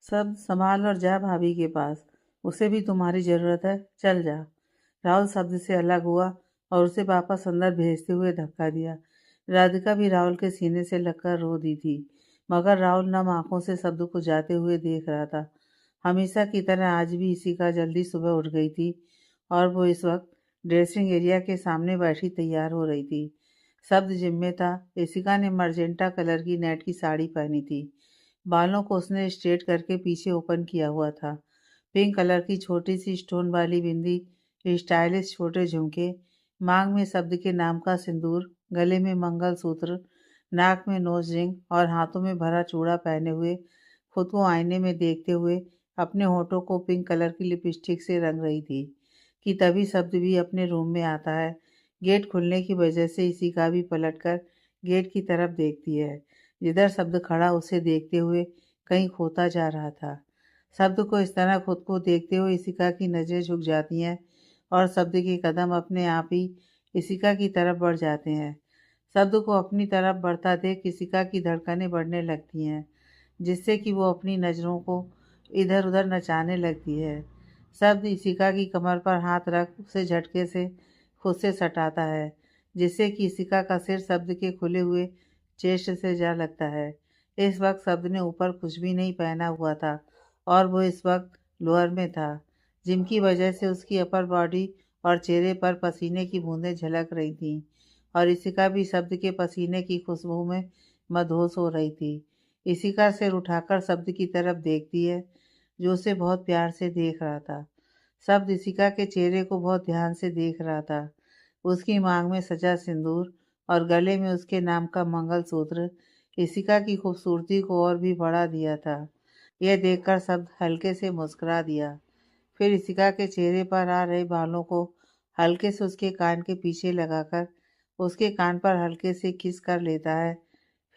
सब संभाल और जा भाभी के पास, उसे भी तुम्हारी ज़रूरत है, चल जा। राहुल शब्द से अलग हुआ और उसे वापस अंदर भेजते हुए धक्का दिया। राधिका भी राहुल के सीने से लगकर रो दी थी, मगर राहुल नम आंखों से शब्द को जाते हुए देख रहा था। हमेशा की तरह आज भी इसी का जल्दी सुबह उठ गई थी और वो इस वक्त ड्रेसिंग एरिया के सामने बैठी तैयार हो रही थी। शब्द जिम्मे था। इसिका ने मर्जेंटा कलर की नेट की साड़ी पहनी थी। बालों को उसने स्ट्रेट करके पीछे ओपन किया हुआ था। पिंक कलर की छोटी सी स्टोन वाली बिंदी, स्टाइलिश छोटे झुमके, मांग में शब्द के नाम का सिंदूर, गले में मंगलसूत्र, नाक में नोज रिंग और हाथों में भरा चूड़ा पहने हुए खुद को आईने में देखते हुए अपने होठों को पिंक कलर की लिपस्टिक से रंग रही थी कि तभी शब्द भी अपने रूम में आता है। गेट खुलने की वजह से इसी का भी पलटकर गेट की तरफ देखती है, जिधर शब्द खड़ा उसे देखते हुए कहीं खोता जा रहा था। शब्द को इस तरह खुद को देखते हुए इसिका की नज़रें झुक जाती हैं और शब्द के कदम अपने आप ही इसिका की तरफ बढ़ जाते हैं। शब्द को अपनी तरफ बढ़ता देख इसिका की धड़कनें बढ़ने लगती हैं, जिससे कि वो अपनी नज़रों को इधर उधर नचाने लगती है। शब्द इसिका की कमर पर हाथ रख उसे झटके से खुद से सटाता है, जिससे कि इसिका का सिर शब्द के खुले हुए चेस्ट से जा लगता है। इस वक्त शब्द ने ऊपर कुछ भी नहीं पहना हुआ था और वो इस वक्त लोअर में था, जिनकी वजह से उसकी अपर बॉडी और चेहरे पर पसीने की बूंदें झलक रही थीं और इसिका भी शब्द के पसीने की खुशबू में मदहोश हो रही थी। इसिका सिर उठाकर शब्द की तरफ देखती है, जो उसे बहुत प्यार से देख रहा था। शब्द इसिका के चेहरे को बहुत ध्यान से देख रहा था। उसकी मांग में सजा सिंदूर और गले में उसके नाम का मंगलसूत्र इसिका की खूबसूरती को और भी बढ़ा दिया था। यह देखकर शब्द हल्के से मुस्कुरा दिया। फिर इसिका के चेहरे पर आ रहे बालों को हल्के से उसके कान के पीछे लगाकर उसके कान पर हल्के से किस कर लेता है।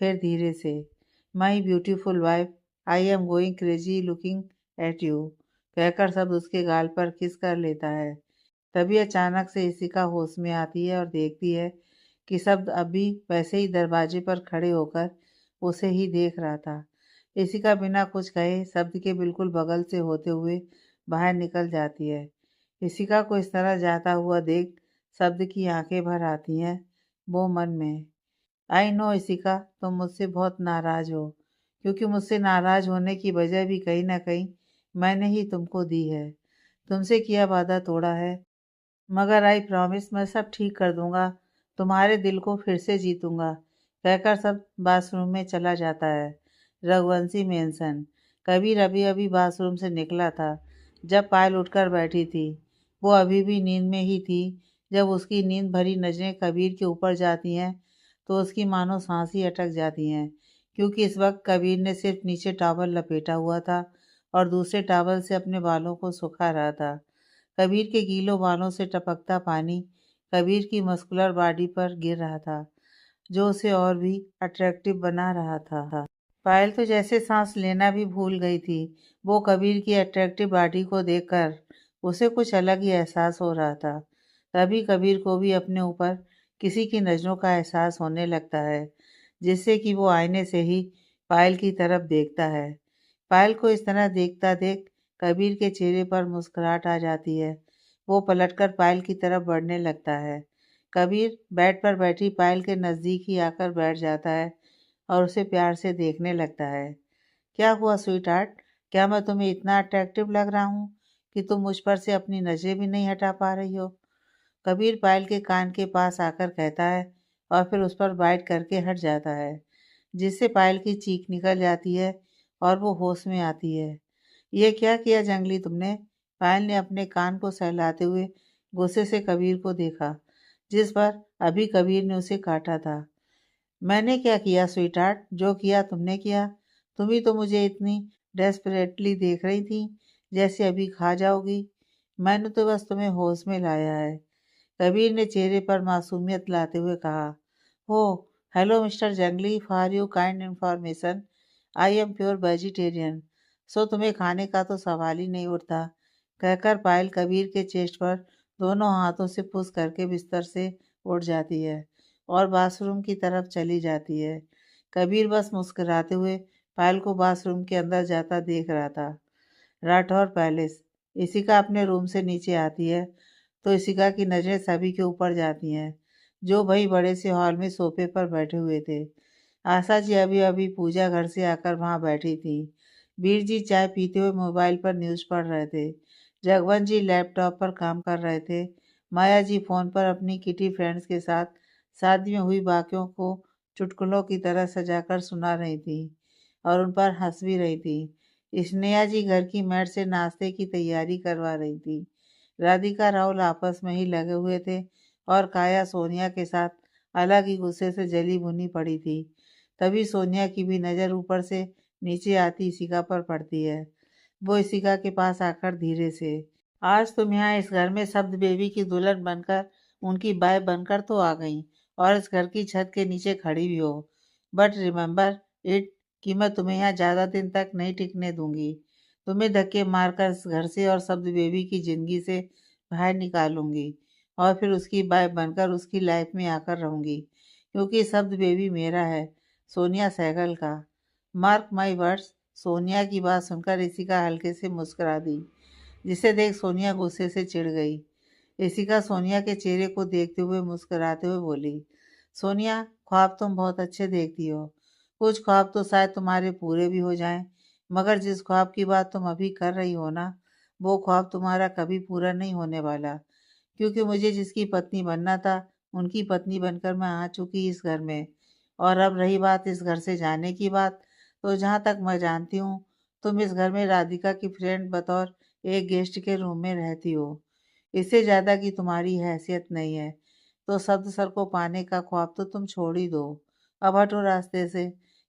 फिर धीरे से, my beautiful wife, I am going crazy looking at you, कहकर शब्द उसके गाल पर किस कर लेता है। तभी अचानक से इसिका होश में आती है और देखती है कि शब्द अभी वैसे ही दरवाजे पर खड़े होकर उसे ही देख रहा था। इसिका बिना कुछ कहे शब्द के बिल्कुल बगल से होते हुए बाहर निकल जाती है। इसिका को इस तरह जाता हुआ देख शब्द की आंखें भर आती हैं। वो मन में, आई नो इसिका, तुम मुझसे बहुत नाराज हो, क्योंकि मुझसे नाराज होने की वजह भी कहीं ना कहीं मैंने ही तुमको दी है। तुमसे किया वादा तोड़ा है, मगर आई प्रॉमिस मैं सब ठीक कर दूंगा, तुम्हारे दिल को फिर से जीतूंगा, कहकर सब बाथरूम में चला जाता है। रघुवंशी मेंशन। कबीर अभी अभी बाथरूम से निकला था जब पायल उठकर बैठी थी। वो अभी भी नींद में ही थी। जब उसकी नींद भरी नजरें कबीर के ऊपर जाती हैं तो उसकी मानो सांस ही अटक जाती हैं, क्योंकि इस वक्त कबीर ने सिर्फ नीचे टॉवल लपेटा हुआ था और दूसरे टॉवल से अपने बालों को सुखा रहा था। कबीर के गीलों बालों से टपकता पानी कबीर की मस्कुलर बॉडी पर गिर रहा था, जो उसे और भी अट्रैक्टिव बना रहा था। पायल तो जैसे सांस लेना भी भूल गई थी। वो कबीर की अट्रैक्टिव बॉडी को देखकर उसे कुछ अलग ही एहसास हो रहा था। तभी कबीर को भी अपने ऊपर किसी की नज़रों का एहसास होने लगता है, जिससे कि वो आईने से ही पायल की तरफ देखता है। पायल को इस तरह देखता देख कबीर के चेहरे पर मुस्कुराहट आ जाती है। वो पलटकर पायल की तरफ बढ़ने लगता है। कबीर बेड पर बैठी पायल के नज़दीक ही आकर बैठ जाता है और उसे प्यार से देखने लगता है। क्या हुआ स्वीट हार्ट? क्या मैं तुम्हें इतना अट्रैक्टिव लग रहा हूँ कि तुम मुझ पर से अपनी नज़रें भी नहीं हटा पा रही हो? कबीर पायल के कान के पास आकर कहता है और फिर उस पर बाइट करके हट जाता है, जिससे पायल की चीख निकल जाती है और वो होश में आती है। ये क्या किया जंगली तुमने? पायल ने अपने कान को सहलाते हुए गुस्से से कबीर को देखा, जिस पर अभी कबीर ने उसे काटा था। मैंने क्या किया स्वीटहार्ट? जो किया तुमने किया। तुम ही तो मुझे इतनी डेस्परेटली देख रही थी, जैसे अभी खा जाओगी। मैंने तो बस तुम्हें होश में लाया है, कबीर ने चेहरे पर मासूमियत लाते हुए कहा। हो, hello mister Jangli, for you kind information, I am pure vegetarian, so तुम्हें खाने का तो सवाल ही नहीं उठता, कहकर पायल कबीर के चेस्ट पर दोनों हाथों से पुश करके बिस्तर से उठ जाती है और बाथरूम की तरफ चली जाती है। कबीर बस मुस्कुराते हुए पायल को बाथरूम के अंदर जाता देख रहा था। राठौर पैलेस। इशिका अपने रूम से नीचे आती है तो इशिका की नज़रें सभी के ऊपर जाती हैं जो भाई बड़े से हॉल में सोफे पर बैठे हुए थे। आशा जी अभी अभी पूजा घर से आकर वहां बैठी थी। वीर जी चाय पीते हुए मोबाइल पर न्यूज़ पढ़ रहे थे। जगवंत जी लैपटॉप पर काम कर रहे थे। माया जी फोन पर अपनी किटी फ्रेंड्स के साथ शादी में हुई बाकियों को चुटकुलों की तरह सजाकर सुना रही थी और उन पर हंस भी रही थी। स्नेहा जी घर की मेड से नाश्ते की तैयारी करवा रही थी। राधिका राहुल आपस में ही लगे हुए थे और काया सोनिया के साथ अलग ही गुस्से से जली भुनी पड़ी थी। तभी सोनिया की भी नज़र ऊपर से नीचे आती इशिका पर पड़ती है। वो इशिका के पास आकर धीरे से, आज तुम यहाँ इस घर में शब्द बेबी की दुल्हन बनकर, उनकी बाय बनकर तो आ गई और इस घर की छत के नीचे खड़ी भी हो, बट रिमेम्बर इट कि मैं तुम्हें यहाँ ज़्यादा दिन तक नहीं टिकने दूंगी। तुम्हें धक्के मारकर इस घर से और शब्द बेबी की ज़िंदगी से बाहर निकालूंगी और फिर उसकी बाय बनकर उसकी लाइफ में आकर रहूंगी, क्योंकि शब्द बेबी मेरा है, सोनिया सहगल का। Mark my words. सोनिया की बात सुनकर इशिका हल्के से मुस्कुरा दी, जिसे देख सोनिया गुस्से से चिढ़ गई। इशिका सोनिया के चेहरे को देखते हुए मुस्कुराते हुए बोली, सोनिया ख्वाब तुम बहुत अच्छे देखती हो। कुछ ख्वाब तो शायद तुम्हारे पूरे भी हो जाएं, मगर जिस ख्वाब की बात तुम अभी कर रही हो ना, वो ख्वाब तुम्हारा कभी पूरा नहीं होने वाला, क्योंकि मुझे जिसकी पत्नी बनना था उनकी पत्नी बनकर मैं आ चुकी इस घर में। और अब रही बात इस घर से जाने की बात, तो जहाँ तक मैं जानती हूँ तुम इस घर में राधिका की फ्रेंड बतौर एक गेस्ट के रूम में रहती हो। इससे ज़्यादा की तुम्हारी हैसियत नहीं है, तो शब्द सर को पाने का ख्वाब तो तुम छोड़ ही दो। अब हटो रास्ते से,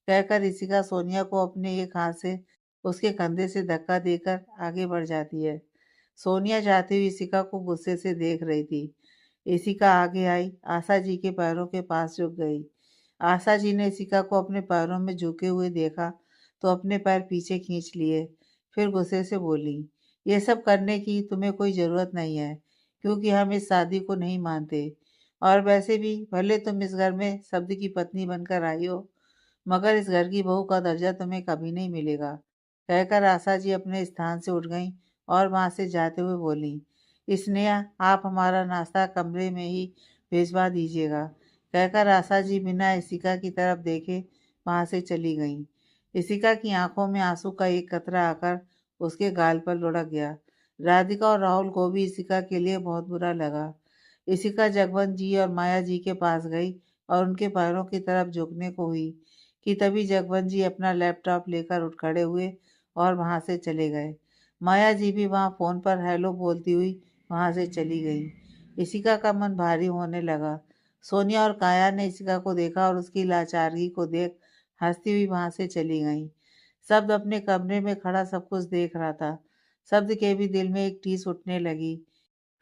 कहकर इशिका सोनिया को अपने एक हाथ से उसके कंधे से धक्का देकर आगे बढ़ जाती है। सोनिया जाती हुई इशिका को गुस्से से देख रही थी। इशिका आगे आई, आशा जी के पैरों के पास झुक गई। आशा जी ने इशिका को अपने पैरों में झुके हुए देखा तो अपने पैर पीछे खींच लिए, फिर गुस्से से बोली, ये सब करने की तुम्हें कोई ज़रूरत नहीं है, क्योंकि हम इस शादी को नहीं मानते। और वैसे भी भले तुम इस घर में शब्द की पत्नी बनकर आई हो, मगर इस घर की बहू का दर्जा तुम्हें कभी नहीं मिलेगा। कहकर आशा जी अपने स्थान से उठ गईं और वहां से जाते हुए बोली, स्नेहा आप हमारा नाश्ता कमरे में ही भिजवा दीजिएगा। कहकर आशा जी बिना इशिका की तरफ देखे वहां से चली गईं। इशिका की आंखों में आंसू का एक कतरा आकर उसके गाल पर लुढ़क गया। राधिका और राहुल को भी इशिका के लिए बहुत बुरा लगा। इशिका जगवंत जी और माया जी के पास गई और उनके पैरों की तरफ झुकने को हुई कि तभी जगवंत जी अपना लैपटॉप लेकर उठ खड़े हुए और वहां से चले गए। माया जी भी वहां फोन पर हेलो बोलती हुई वहां से चली गई। इशिका का मन भारी होने लगा। सोनिया और काया ने इशिका को देखा और उसकी लाचारगी को देख हंसती हुई वहां से चली गईं। शब्द अपने कमरे में खड़ा सब कुछ देख रहा था। शब्द के भी दिल में एक टीस उठने लगी।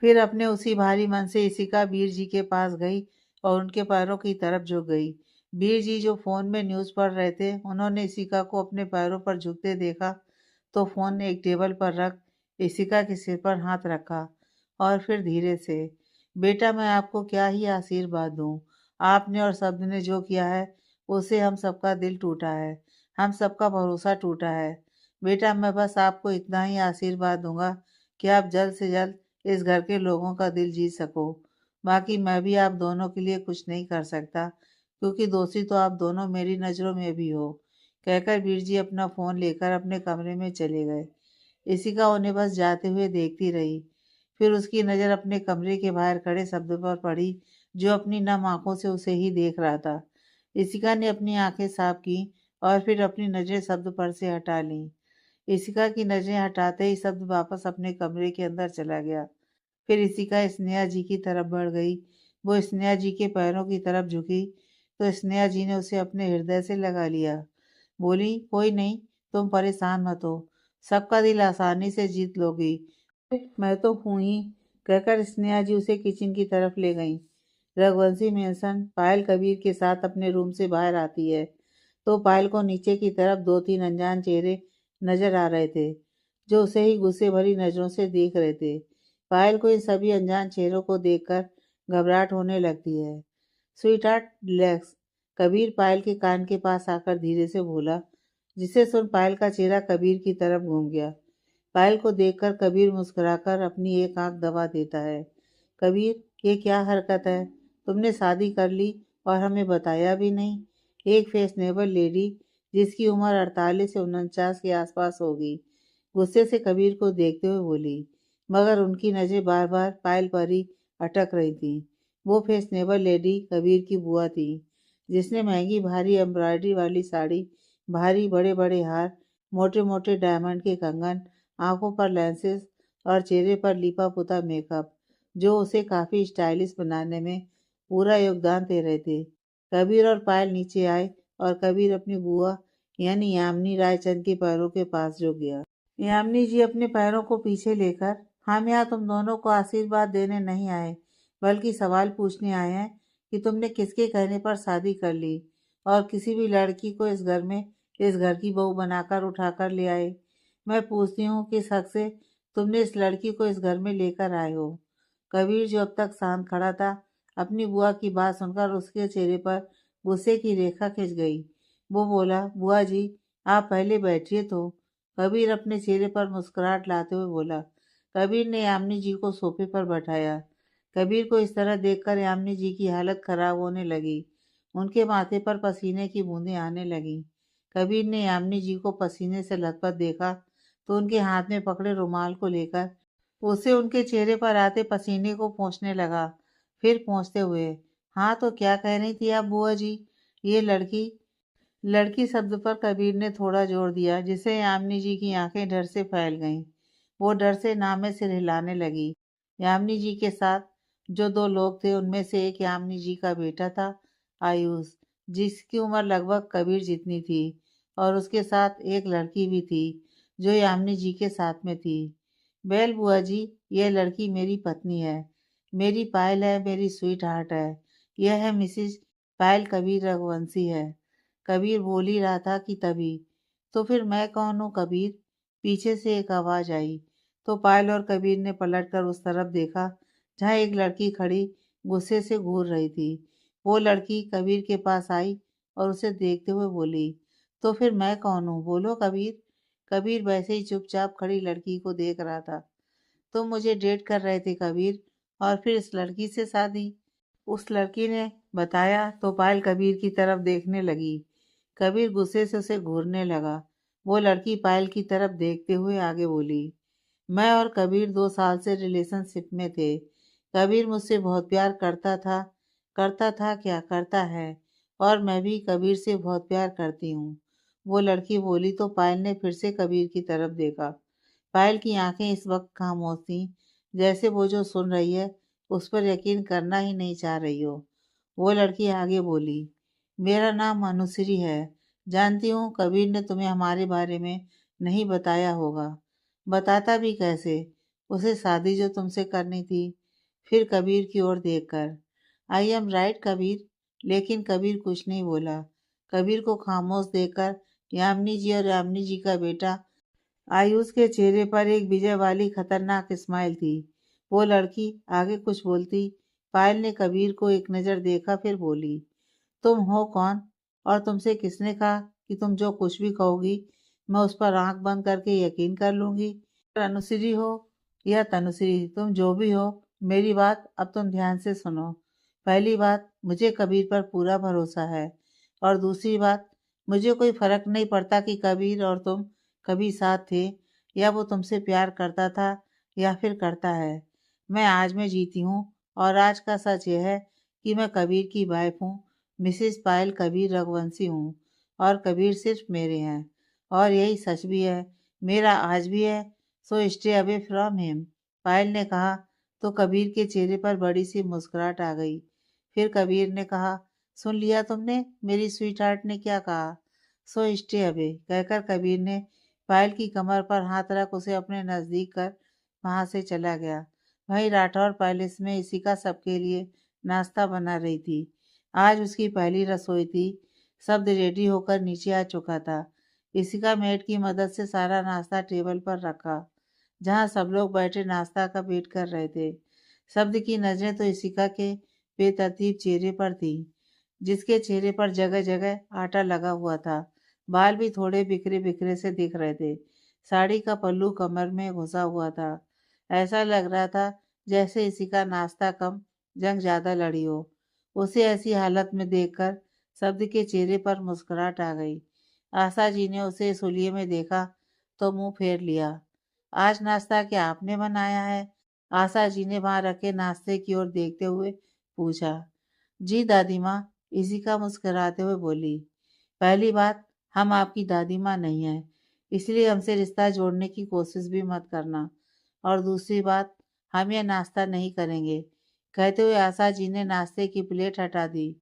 फिर अपने उसी भारी मन से इशिका वीर जी के पास गई और उनके पैरों की तरफ झुक गई। वीर जी जो फोन में न्यूज़ पढ़ रहे थे, उन्होंने इशिका को अपने पैरों पर झुकते देखा तो फोन एक टेबल पर रख इशिका के सिर पर हाथ रखा और फिर धीरे से, बेटा मैं आपको क्या ही आशीर्वाद दूं। आपने और शब्द ने जो किया है उससे हम सबका दिल टूटा है, हम सबका भरोसा टूटा है। बेटा मैं बस आपको इतना ही आशीर्वाद दूंगा कि आप जल्द से जल्द इस घर के लोगों का दिल जीत सको। बाकी मैं भी आप दोनों के लिए कुछ नहीं कर सकता, क्योंकि दोषी तो आप दोनों मेरी नज़रों में भी हो। कहकर वीर जी अपना फ़ोन लेकर अपने कमरे में चले गए। इशिका उन्हें बस जाते हुए देखती रही। फिर उसकी नज़र अपने कमरे के बाहर खड़े शब्द पर पड़ी, जो अपनी नम आंखों से उसे ही देख रहा था। इशिका ने अपनी आंखें साफ की और फिर अपनी नज़रें शब्द पर से हटा लीं। इशिका की नज़रें हटाते ही शब्द वापस अपने कमरे के अंदर चला गया। फिर इशिका स्नेहा जी की तरफ बढ़ गई। वो स्नेहा जी के पैरों की तरफ झुकी तो स्नेहा जी ने उसे अपने हृदय से लगा लिया। बोली, कोई नहीं, तुम परेशान मत हो, सबका दिल आसानी से जीत लोगी, मैं तो हूं ही। कहकर स्नेहा जी उसे किचन की तरफ ले गईं। रघुवंशी मेंशन पायल कबीर के साथ अपने रूम से बाहर आती है तो पायल को नीचे की तरफ दो तीन अनजान चेहरे नजर आ रहे थे, जो उसे ही गुस्से भरी नजरों से देख रहे थे। पायल को इन सभी अनजान चेहरों को देखकर घबराहट होने लगती है। Sweetheart relax. Kabir Payal के कान के पास आकर धीरे से बोला, जिसे सुन पायल का चेहरा कबीर की तरफ घूम गया। पायल को देखकर कबीर मुस्कुराकर अपनी एक आंख दबा देता है। कबीर, ये क्या हरकत है? तुमने शादी कर ली और हमें बताया भी नहीं। एक फैशनेबल लेडी जिसकी उम्र 48 से 49 के आसपास होगी, गुस्से से कबीर को देखते हुए बोली, मगर उनकी नजरें बार बार पायल पर ही अटक रही थी। वो फैशनेबल लेडी कबीर की बुआ थी, जिसने महंगी भारी एम्ब्रॉयडरी वाली साड़ी, भारी बड़े बड़े हार, मोटे मोटे डायमंड के कंगन, आंखों पर लेंसेज और चेहरे पर लिपा पुता मेकअप, जो उसे काफी स्टाइलिश बनाने में पूरा योगदान दे रहे थे। कबीर और पायल नीचे आए और कबीर अपनी बुआ यानी यामिनी रायचंद के पैरों के पास जो गया। यामिनी जी अपने पैरों को पीछे लेकर, हम यहाँ तुम दोनों को आशीर्वाद देने नहीं आए, बल्कि सवाल पूछने आए हैं कि तुमने किसके कहने पर शादी कर ली और किसी भी लड़की को इस घर में इस घर की बहू बनाकर उठाकर ले आए। मैं पूछती हूँ किस हक से तुमने इस लड़की को इस घर में लेकर आए हो। कबीर, जो अब तक शांत खड़ा था, अपनी बुआ की बात सुनकर उसके चेहरे पर गुस्से की रेखा खिंच गई। वो बोला, बुआ जी, आप पहले बैठिए तो। कबीर अपने चेहरे पर मुस्कुराहट लाते हुए बोला। कबीर ने यामिनी जी को सोफे पर बैठाया। कबीर को इस तरह देखकर यामिनी जी की हालत खराब होने लगी। उनके माथे पर पसीने की बूंदें आने लगीं। कबीर ने यामिनी जी को पसीने से लथपथ देखा तो उनके हाथ में पकड़े रुमाल को लेकर उसे उनके चेहरे पर आते पसीने को पोंछने लगा। फिर पोंछते हुए, हाँ तो क्या कह रही थी आप बुआ जी? ये लड़की लड़की शब्द पर कबीर ने थोड़ा जोर दिया, जिससे यामिनी जी की आंखें डर से फैल गईं। वो डर से नामे सिर हिलाने लगी। यामिनी जी के साथ जो दो लोग थे, उनमें से एक यामिनी जी का बेटा था, आयुष, जिसकी उम्र लगभग कबीर जितनी थी, और उसके साथ एक लड़की भी थी जो यामिनी जी के साथ में थी। बेल बुआ जी, यह लड़की मेरी पत्नी है, मेरी पायल है, मेरी स्वीट हार्ट है। यह है मिसिज पायल कबीर रघुवंशी है। कबीर बोल ही रहा था कि तभी, तो फिर मैं कौन हूँ कबीर? पीछे से एक आवाज आई तो पायल और कबीर ने पलटकर उस तरफ देखा जहाँ एक लड़की खड़ी गुस्से से घूर रही थी। वो लड़की कबीर के पास आई और उसे देखते हुए बोली, तो फिर मैं कौन हूँ? बोलो कबीर। कबीर वैसे ही चुपचाप खड़ी लड़की को देख रहा था। तुम मुझे डेट कर रहे थे कबीर, और फिर इस लड़की से शादी? उस लड़की ने बताया तो पायल कबीर की तरफ देखने लगी। कबीर गुस्से से उसे घूरने लगा। वो लड़की पायल की तरफ देखते हुए आगे बोली, मैं और कबीर 2 साल से रिलेशनशिप में थे। कबीर मुझसे बहुत प्यार करता था क्या करता है, और मैं भी कबीर से बहुत प्यार करती हूँ। वो लड़की बोली तो पायल ने फिर से कबीर की तरफ देखा। पायल की आंखें इस वक्त खामोश थीं, जैसे वो जो सुन रही है उस पर यकीन करना ही नहीं चाह रही हो। वो लड़की आगे बोली, मेरा नाम अनुश्री है। जानती हूँ कबीर ने तुम्हें हमारे बारे में नहीं बताया होगा। बताता भी कैसे? उसे शादी जो तुमसे करनी थी। फिर कबीर की ओर देखकर, आई एम राइट कबीर? लेकिन कबीर कुछ नहीं बोला। कबीर को खामोश देखकर यामिनी जी और यामिनी जी का बेटा आयुष के चेहरे पर एक विजय वाली खतरनाक स्माइल थी। वो लड़की आगे कुछ बोलती, पायल ने कबीर को एक नज़र देखा, फिर बोली, तुम हो कौन, और तुमसे किसने कहा कि तुम जो कुछ भी कहोगी मैं उस पर आंख बंद करके यकीन कर लूंगी? अनुश्री हो या तनुश्री, तुम जो भी हो, मेरी बात अब तुम ध्यान से सुनो। पहली बात, मुझे कबीर पर पूरा भरोसा है, और दूसरी बात, मुझे कोई फर्क नहीं पड़ता कि कबीर और तुम कभी साथ थे, या वो तुमसे प्यार करता था या फिर करता है। मैं आज में जीती हूँ, और आज का सच यह है कि मैं कबीर की वाइफ हूँ, मिसेस पायल कबीर रघुवंशी हूँ, और कबीर सिर्फ मेरे हैं। और यही सच भी है, मेरा आज भी है। So stay away from him. Payal ने कहा तो कबीर के चेहरे पर बड़ी सी मुस्कुराहट आ गई। फिर कबीर ने कहा, सुन लिया तुमने मेरी स्वीट हार्ट ने क्या कहा? सो स्टे अवे, कहकर कबीर ने पायल की कमर पर हाथ रख उसे अपने नजदीक कर वहां से चला गया। वहीं राठौर पैलेस में इशिका सबके लिए नाश्ता बना रही थी। आज उसकी पहली रसोई थी। सब रेडी होकर नीचे आ चुका था। इशिका मेड की मदद से सारा नाश्ता टेबल पर रखा, जहां सब लोग बैठे नाश्ता का वेट कर रहे थे। शब्द की नजरें तो इशिका के बेतरतीब चेहरे पर थी, जिसके चेहरे पर जगह जगह आटा लगा हुआ था, बाल भी थोड़े बिखरे बिखरे से दिख रहे थे। साड़ी का पल्लू कमर में घुसा हुआ था। ऐसा लग रहा था जैसे इसी का नाश्ता कम, जंग ज्यादा लड़ी हो। उसे ऐसी हालत में देखकर शब्द के चेहरे पर मुस्कुराहट आ गई। आशा जी ने उसे इस हुलिये में देखा तो मुंह फेर लिया। आज नाश्ता क्या आपने बनाया है? आशा जी ने वहां रखे नाश्ते की ओर देखते हुए पूछा। जी दादी माँ, इसी का मुस्कुराते हुए बोली। पहली बात, हम आपकी दादी माँ नहीं हैं, इसलिए हमसे रिश्ता जोड़ने की कोशिश भी मत करना। और दूसरी बात, हम यह नाश्ता नहीं करेंगे। कहते हुए आशा जी ने नाश्ते की प्लेट हटा दी,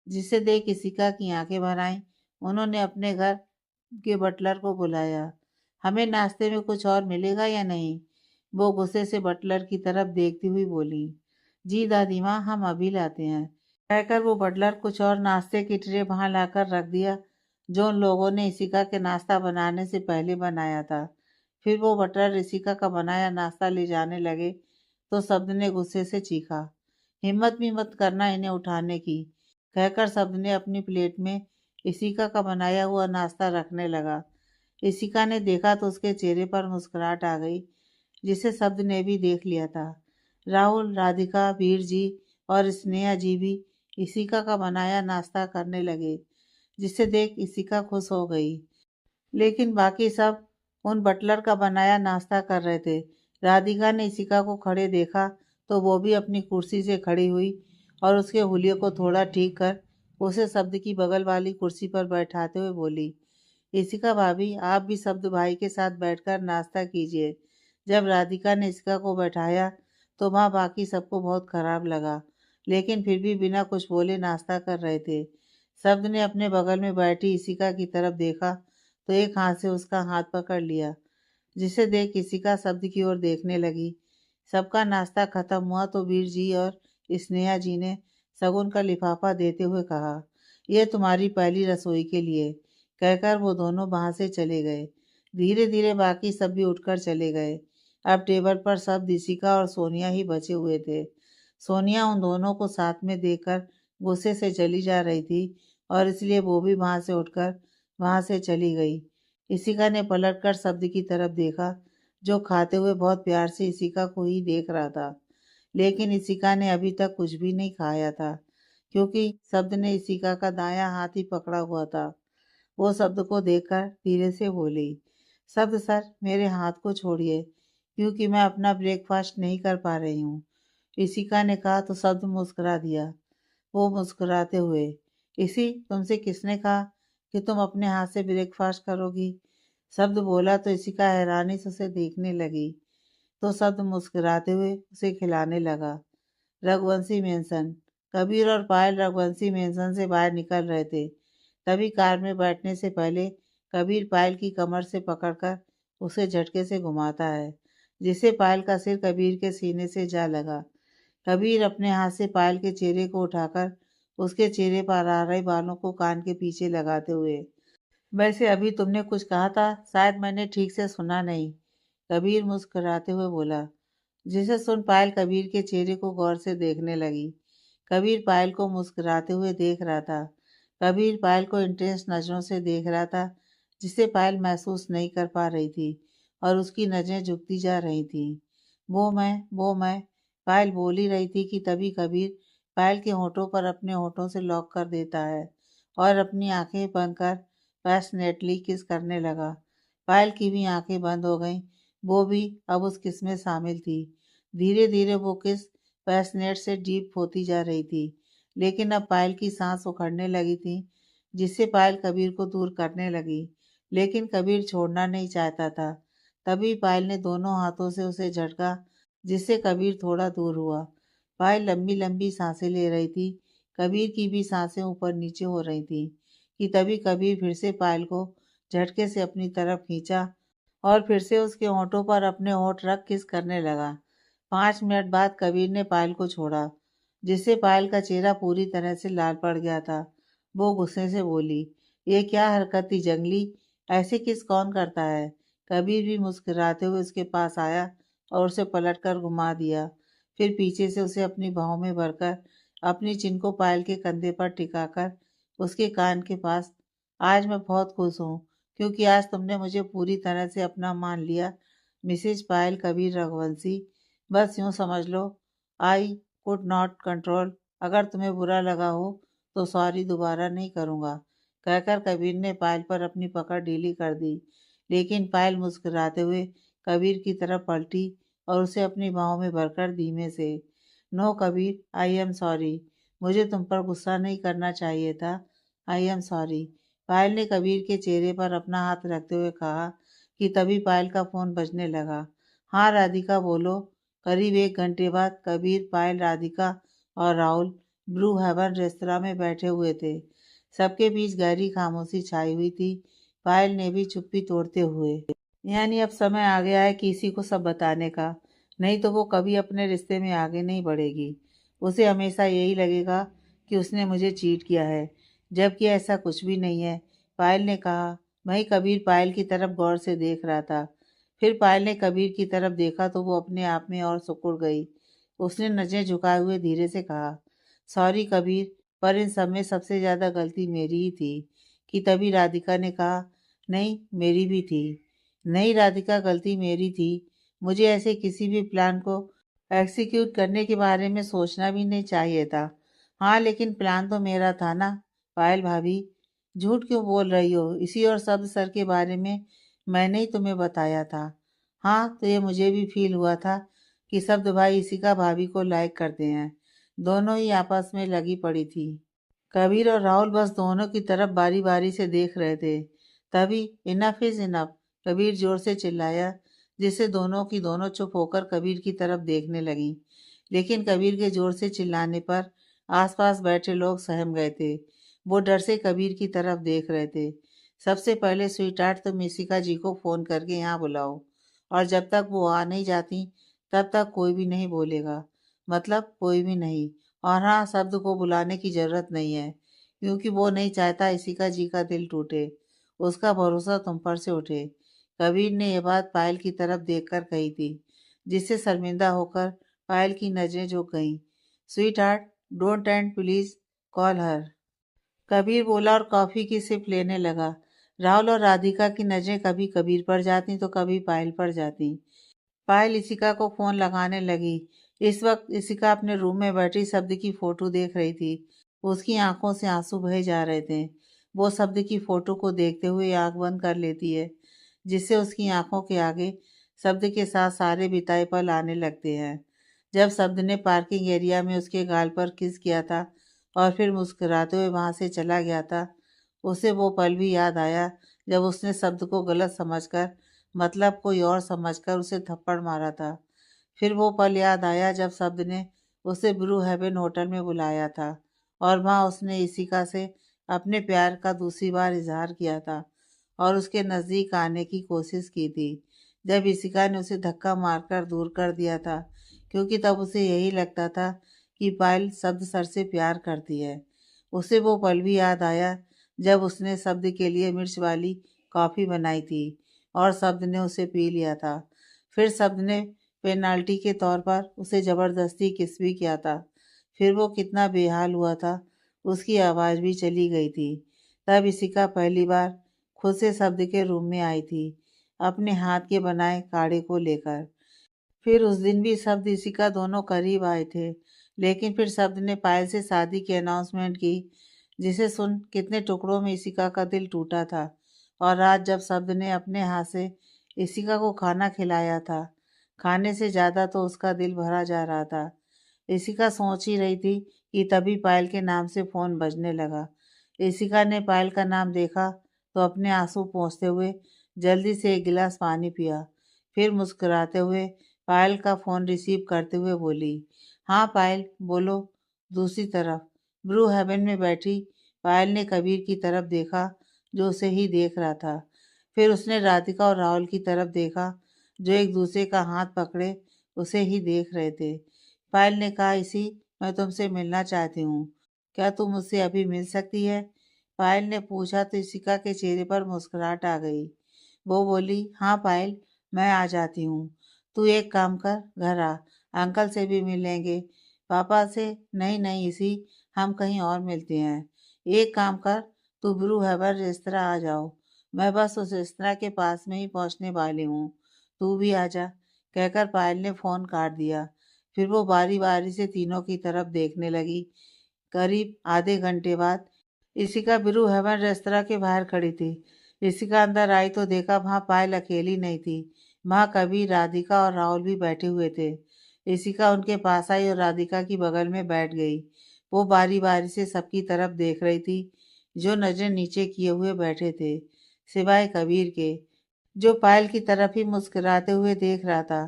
जिसे देख इशिका की आंखें भर आईं। उन्होंने अपने घर के बटलर को बुलाया। हमें नाश्ते में कुछ और मिलेगा या नहीं? वो गुस्से से बटलर की तरफ देखती हुई बोली। जी दादी माँ, हम अभी लाते हैं, कहकर वो बटलर कुछ और नाश्ते की ट्रे वहां लाकर रख दिया, जो उन लोगों ने इशिका के नाश्ता बनाने से पहले बनाया था। फिर वो बटलर इशिका का बनाया नाश्ता ले जाने लगे तो शब्द ने गुस्से से चीखा। हिम्मत भी मत करना इन्हें उठाने की, कहकर शब्द ने अपनी प्लेट में इशिका का बनाया हुआ नाश्ता रखने लगा। इशिका ने देखा तो उसके चेहरे पर मुस्कुराहट आ गई, जिसे शब्द ने भी देख लिया था। राहुल, राधिका, वीर जी और स्नेहा जी भी इशिका का बनाया नाश्ता करने लगे, जिसे देख इशिका खुश हो गई। लेकिन बाकी सब उन बटलर का बनाया नाश्ता कर रहे थे। राधिका ने इशिका को खड़े देखा तो वो भी अपनी कुर्सी से खड़ी हुई और उसके हुलिये को थोड़ा ठीक कर उसे शब्द की बगल वाली कुर्सी पर बैठाते हुए बोली। इशिका भाभी, आप भी शब्द भाई के साथ बैठकर नाश्ता कीजिए। जब राधिका ने इशिका को बैठाया तो वहाँ बाकी सबको बहुत खराब लगा, लेकिन फिर भी बिना कुछ बोले नाश्ता कर रहे थे। शब्द ने अपने बगल में बैठी इशिका की तरफ देखा तो एक हाथ से उसका हाथ पकड़ लिया, जिसे देख इशिका शब्द की ओर देखने लगी। सबका नाश्ता खत्म हुआ तो वीर जी और स्नेहा जी ने शगुन का लिफाफा देते हुए कहा, यह तुम्हारी पहली रसोई के लिए, कहकर वो दोनों वहां से चले गए। धीरे धीरे बाकी सब भी उठकर चले गए। अब टेबल पर सब इशिका और सोनिया ही बचे हुए थे। सोनिया उन दोनों को साथ में देखकर गुस्से से चली जा रही थी और इसलिए वो भी वहां से उठकर वहां से चली गई। इशिका ने पलटकर शब्द की तरफ देखा, जो खाते हुए बहुत प्यार से इशिका को ही देख रहा था। लेकिन इशिका ने अभी तक कुछ भी नहीं खाया था, क्योंकि शब्द ने इशिका का दायां हाथ ही पकड़ा हुआ था। वो शब्द को देखकर धीरे से बोली, शब्द सर, मेरे हाथ को छोड़िए, क्योंकि मैं अपना ब्रेकफास्ट नहीं कर पा रही हूँ। इशिका ने कहा तो शब्द मुस्कुरा दिया। वो मुस्कुराते हुए, इसी तुमसे किसने कहा कि तुम अपने हाथ से ब्रेकफास्ट करोगी? शब्द बोला तो इशिका हैरानी से उसे देखने लगी, तो शब्द मुस्कुराते हुए उसे खिलाने लगा। रघुवंशी मेंशन। कबीर और पायल रघुवंशी मेंशन से बाहर निकल रहे थे। तभी कार में बैठने से पहले कबीर पायल की कमर से पकड़कर उसे झटके से घुमाता है, जिससे पायल का सिर कबीर के सीने से जा लगा। कबीर अपने हाथ से पायल के चेहरे को उठाकर उसके चेहरे पर आ रहे बालों को कान के पीछे लगाते हुए, वैसे अभी तुमने कुछ कहा था, शायद मैंने ठीक से सुना नहीं, कबीर मुस्कुराते हुए बोला। जिसे सुन पायल कबीर के चेहरे को गौर से देखने लगी। कबीर पायल को मुस्कुराते हुए देख रहा था। कबीर पायल को इंटेंस नजरों से देख रहा था, जिसे पायल महसूस नहीं कर पा रही थी और उसकी नजरें झुकती जा रही थी। वो मैं, पायल बोल ही रही थी कि तभी कबीर पायल के होठों पर अपने होठों से लॉक कर देता है और अपनी आंखें बंद कर पैशनेटली किस करने लगा। पायल की भी आंखें बंद हो गईं। वो भी अब उस किस में शामिल थी। धीरे धीरे वो किस पैशनेट से डीप होती जा रही थी, लेकिन अब पायल की सांस उखड़ने लगी थी, जिससे पायल कबीर को दूर करने लगी, लेकिन कबीर छोड़ना नहीं चाहता था। तभी पायल ने दोनों हाथों से उसे झटका, जिससे कबीर थोड़ा दूर हुआ। पायल लंबी लंबी सांसें ले रही थी। कबीर की भी सांसें ऊपर नीचे हो रही थी कि तभी कबीर फिर से पायल को झटके से अपनी तरफ खींचा और फिर से उसके होठों पर अपने होठ रख किस करने लगा। 5 मिनट बाद कबीर ने पायल को छोड़ा, जिससे पायल का चेहरा पूरी तरह से लाल पड़ गया था। वो गुस्से से बोली, ये क्या हरकत थी जंगली, ऐसे किस कौन करता है? कबीर भी मुस्कुराते हुए उसके पास आया और उसे पलटकर घुमा दिया। फिर पीछे से उसे अपनी बाहों में भरकर अपनी चिन को पायल के कंधे पर टिकाकर उसके कान के पास आज मैं बहुत खुश हूँ क्योंकि आज तुमने मुझे पूरी तरह से अपना मान लिया। मिसेज पायल कबीर रघुवंशी, बस यूँ समझ लो, आई कुड नॉट कंट्रोल। अगर तुम्हें बुरा लगा हो तो सॉरी, दोबारा नहीं करूँगा, कहकर कबीर ने पायल पर अपनी पकड़ ढीली कर दी। लेकिन पायल मुस्कुराते हुए कबीर की तरफ पलटी और उसे अपनी बाहों में भरकर धीमे से, no Kabir, I am sorry, मुझे तुम पर गुस्सा नहीं करना चाहिए था, आई एम सॉरी। पायल ने कबीर के चेहरे पर अपना हाथ रखते हुए कहा कि तभी पायल का फोन बजने लगा। हाँ राधिका, बोलो। करीब 1 घंटे बाद कबीर, पायल, राधिका और राहुल ब्लू हेवन रेस्तरां में बैठे हुए थे। सबके बीच गहरी खामोशी छाई हुई थी। पायल ने भी चुप्पी तोड़ते हुए, यानी अब समय आ गया है किसी को सब बताने का, नहीं तो वो कभी अपने रिश्ते में आगे नहीं बढ़ेगी। उसे हमेशा यही लगेगा कि उसने मुझे चीट किया है, जबकि ऐसा कुछ भी नहीं है, पायल ने कहा। वहीं कबीर पायल की तरफ गौर से देख रहा था। फिर पायल ने कबीर की तरफ देखा तो वो अपने आप में और सिकुड़ गई। उसने नज़रें झुकाए हुए धीरे से कहा, सॉरी कबीर, पर इन सब में सबसे ज़्यादा गलती मेरी ही थी। कि तभी राधिका ने कहा, नहीं, मेरी भी थी। नहीं राधिका, गलती मेरी थी। मुझे ऐसे किसी भी प्लान को एग्जीक्यूट करने के बारे में सोचना भी नहीं चाहिए था। हाँ, लेकिन प्लान तो मेरा था ना। पायल भाभी, झूठ क्यों बोल रही हो? इसी और शब्द सर के बारे में मैंने ही तुम्हें बताया था। हाँ, तो ये मुझे भी फील हुआ था कि शब्द भाई इसी का भाभी को लाइक करते हैं। दोनों ही आपस में लगी पड़ी थी। कबीर और राहुल बस दोनों की तरफ बारी बारी से देख रहे थे। तभी इनफ इज इनफ, कबीर जोर से चिल्लाया, जिससे दोनों की दोनों चुप होकर कबीर की तरफ देखने लगी। लेकिन कबीर के जोर से चिल्लाने पर आसपास बैठे लोग सहम गए थे। वो डर से कबीर की तरफ देख रहे थे। सबसे पहले स्वीटहार्ट, तुम इशिका जी को फोन करके यहाँ बुलाओ, और जब तक वो आ नहीं जाती तब तक कोई भी नहीं बोलेगा। मतलब कोई भी नहीं। और हाँ, शब्द को बुलाने की जरूरत नहीं है, क्योंकि वो नहीं चाहता इशिका जी का दिल टूटे, उसका भरोसा तुम पर से उठे। कबीर ने यह बात पायल की तरफ देखकर कही थी, जिससे शर्मिंदा होकर पायल की नजरें झुक गईं। Sweet heart, don't and please call her, Kabir बोला और कॉफी की सिप लेने लगा। राहुल और राधिका की नजरें कभी कबीर पर जाती तो कभी पायल पर जाती। पायल इशिका को फोन लगाने लगी। इस वक्त इशिका अपने रूम में बैठी शब्द की फोटो देख रही थी। उसकी आंखों से आंसू बहे जा रहे थे। वो शब्द की फोटो को देखते हुए आंख बंद कर लेती है, जिससे उसकी आंखों के आगे शब्द के साथ सारे बिताए पल आने लगते हैं। जब शब्द ने पार्किंग एरिया में उसके गाल पर किस किया था और फिर मुस्कुराते हुए वहां से चला गया था, उसे वो पल भी याद आया जब उसने शब्द को गलत समझकर, मतलब कोई और समझकर उसे थप्पड़ मारा था। फिर वो पल याद आया जब शब्द ने उसे ब्लू हेवन होटल में बुलाया था और वहाँ उसने इशिका से अपने प्यार का दूसरी बार इजहार किया था और उसके नज़दीक आने की कोशिश की थी, जब इशिका ने उसे धक्का मारकर दूर कर दिया था, क्योंकि तब उसे यही लगता था कि पायल शब्द सर से प्यार करती है। उसे वो पल भी याद आया जब उसने शब्द के लिए मिर्च वाली कॉफ़ी बनाई थी और शब्द ने उसे पी लिया था। फिर शब्द ने पेनाल्टी के तौर पर उसे ज़बरदस्ती किस भी किया था। फिर वो कितना बेहाल हुआ था, उसकी आवाज़ भी चली गई थी। तब इशिका पहली बार खुद से शब्द के रूम में आई थी, अपने हाथ के बनाए काढ़े को लेकर। फिर उस दिन भी शब्द इशिका दोनों करीब आए थे, लेकिन फिर शब्द ने पायल से शादी की अनाउंसमेंट की, जिसे सुन कितने टुकड़ों में इशिका का दिल टूटा था। और आज जब शब्द ने अपने हाथ से इशिका को खाना खिलाया था, खाने से ज़्यादा तो उसका दिल भरा जा रहा था। इशिका सोच ही रही थी कि तभी पायल के नाम से फ़ोन बजने लगा। इशिका ने पायल का नाम देखा तो अपने आंसू पोंछते हुए जल्दी से एक गिलास पानी पिया। फिर मुस्कुराते हुए पायल का फ़ोन रिसीव करते हुए बोली, हाँ पायल, बोलो। दूसरी तरफ ब्लू हेवन में बैठी पायल ने कबीर की तरफ देखा, जो उसे ही देख रहा था। फिर उसने राधिका और राहुल की तरफ देखा, जो एक दूसरे का हाथ पकड़े उसे ही देख रहे थे। पायल ने कहा, इसी, मैं तुमसे मिलना चाहती हूँ, क्या तुम मुझसे अभी मिल सकती है? पायल ने पूछा तो इशिका के चेहरे पर मुस्कुराहट आ गई। वो बोली, हाँ पायल, मैं आ जाती हूँ। तू एक काम कर, घर आ, अंकल से भी मिल लेंगे, पापा से। नहीं नहीं इसी, हम कहीं और मिलते हैं। एक काम कर, तो ब्रू हैबर रेस्तरा आ जाओ। मैं बस उस रेस्तरा के पास में ही पहुंचने वाली हूँ, तू भी आ जा, कहकर पायल ने फ़ोन काट दिया। फिर वो बारी बारी से तीनों की तरफ देखने लगी। करीब आधे घंटे बाद इशिका ब्रू हेवन रेस्तरा के बाहर खड़ी थी। इशिका अंदर आई तो देखा वहां पायल अकेली नहीं थी। वहां कबीर, राधिका और राहुल भी बैठे हुए थे। इशिका उनके पास आई और राधिका की बगल में बैठ गई। वो बारी बारी से सबकी तरफ देख रही थी, जो नजर नीचे किए हुए बैठे थे, सिवाय कबीर के, जो पायल की तरफ ही मुस्कुराते हुए देख रहा था।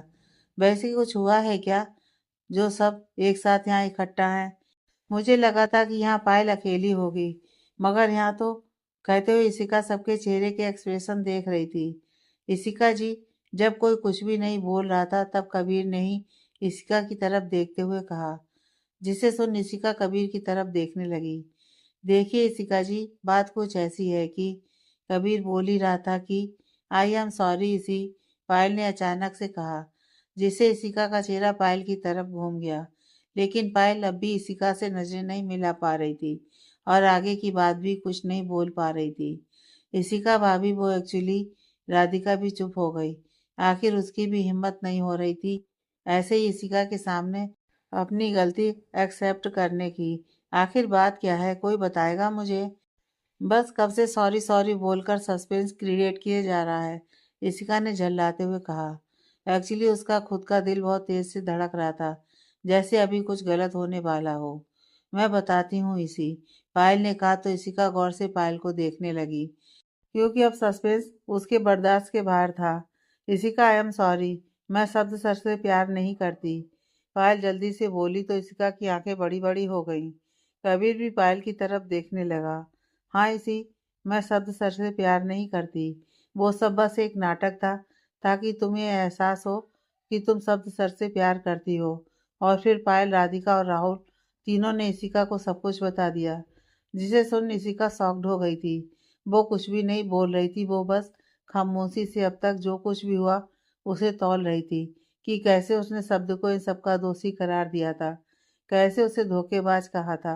वैसे कुछ हुआ है क्या, जो सब एक साथ यहाँ इकट्ठा हैं? मुझे लगा था कि यहाँ पायल अकेली होगी, मगर यहाँ तो, कहते हुए इशिका सबके चेहरे के एक्सप्रेशन देख रही थी। इशिका जी, जब कोई कुछ भी नहीं बोल रहा था तब कबीर ने ही इशिका की तरफ देखते हुए कहा, जिसे सुन इशिका कबीर की तरफ देखने लगी। देखिए इशिका जी, बात कुछ ऐसी है कि, कबीर बोल ही रहा था कि, आई एम सॉरी इसी, पायल ने अचानक से कहा, जिससे इशिका का चेहरा पायल की तरफ घूम गया। लेकिन पायल अब भी इशिका से नजरें नहीं मिला पा रही थी और आगे की बात भी कुछ नहीं बोल पा रही थी। इशिका भाभी, वो एक्चुअली, राधिका भी चुप हो गई। आखिर उसकी भी हिम्मत नहीं हो रही थी ऐसे ही इशिका के सामने अपनी गलती एक्सेप्ट करने की। आखिर बात क्या है, कोई बताएगा मुझे? बस कब से सॉरी सॉरी बोलकर सस्पेंस क्रिएट किए जा रहा है, इशिका ने झल्लाते हुए कहा। एक्चुअली उसका खुद का दिल बहुत तेज से धड़क रहा था, जैसे अभी कुछ गलत होने वाला हो। मैं बताती हूँ इसी, पायल ने कहा तो इशिका गौर से पायल को देखने लगी, क्योंकि अब सस्पेंस उसके बर्दाश्त के बाहर था। इशिका, आई एम सॉरी, मैं शब्द सर से प्यार नहीं करती, पायल जल्दी से बोली तो इशिका की आंखें बड़ी बड़ी हो गईं। कबीर भी पायल की तरफ देखने लगा। हाँ इसी, मैं शब्द सर से प्यार नहीं करती, वो सब बस एक नाटक था, ताकि तुम्हें एहसास हो कि तुम शब्द सर से प्यार करती हो। और फिर पायल, राधिका और राहुल तीनों ने इशिका को सब कुछ बता दिया, जिसे सुन इशिका शॉक्ड हो गई थी। वो कुछ भी नहीं बोल रही थी, वो बस खामोशी से अब तक जो कुछ भी हुआ उसे तौल रही थी, कि कैसे उसने शब्द को इन सबका दोषी करार दिया था, कैसे उसे धोखेबाज कहा था,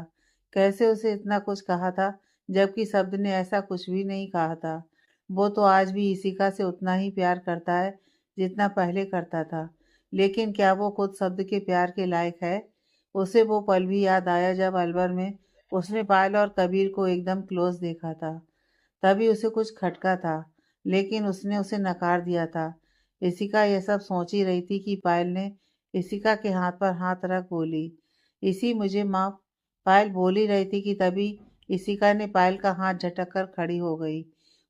कैसे उसे इतना कुछ कहा था, जबकि शब्द ने ऐसा कुछ भी नहीं कहा था। वो तो आज भी इशिका से उतना ही प्यार करता है जितना पहले करता था, लेकिन क्या वो खुद शब्द के प्यार के लायक है? उसे वो पल भी याद आया जब अलवर में उसने पायल और कबीर को एकदम क्लोज देखा था। तभी उसे कुछ खटका था, लेकिन उसने उसे नकार दिया था। इशिका यह सब सोच ही रही थी कि पायल ने इशिका के हाथ पर हाथ रख बोली, इसी मुझे माफ। पायल बोल ही रही थी कि तभी इशिका ने पायल का हाथ झटक कर खड़ी हो गई।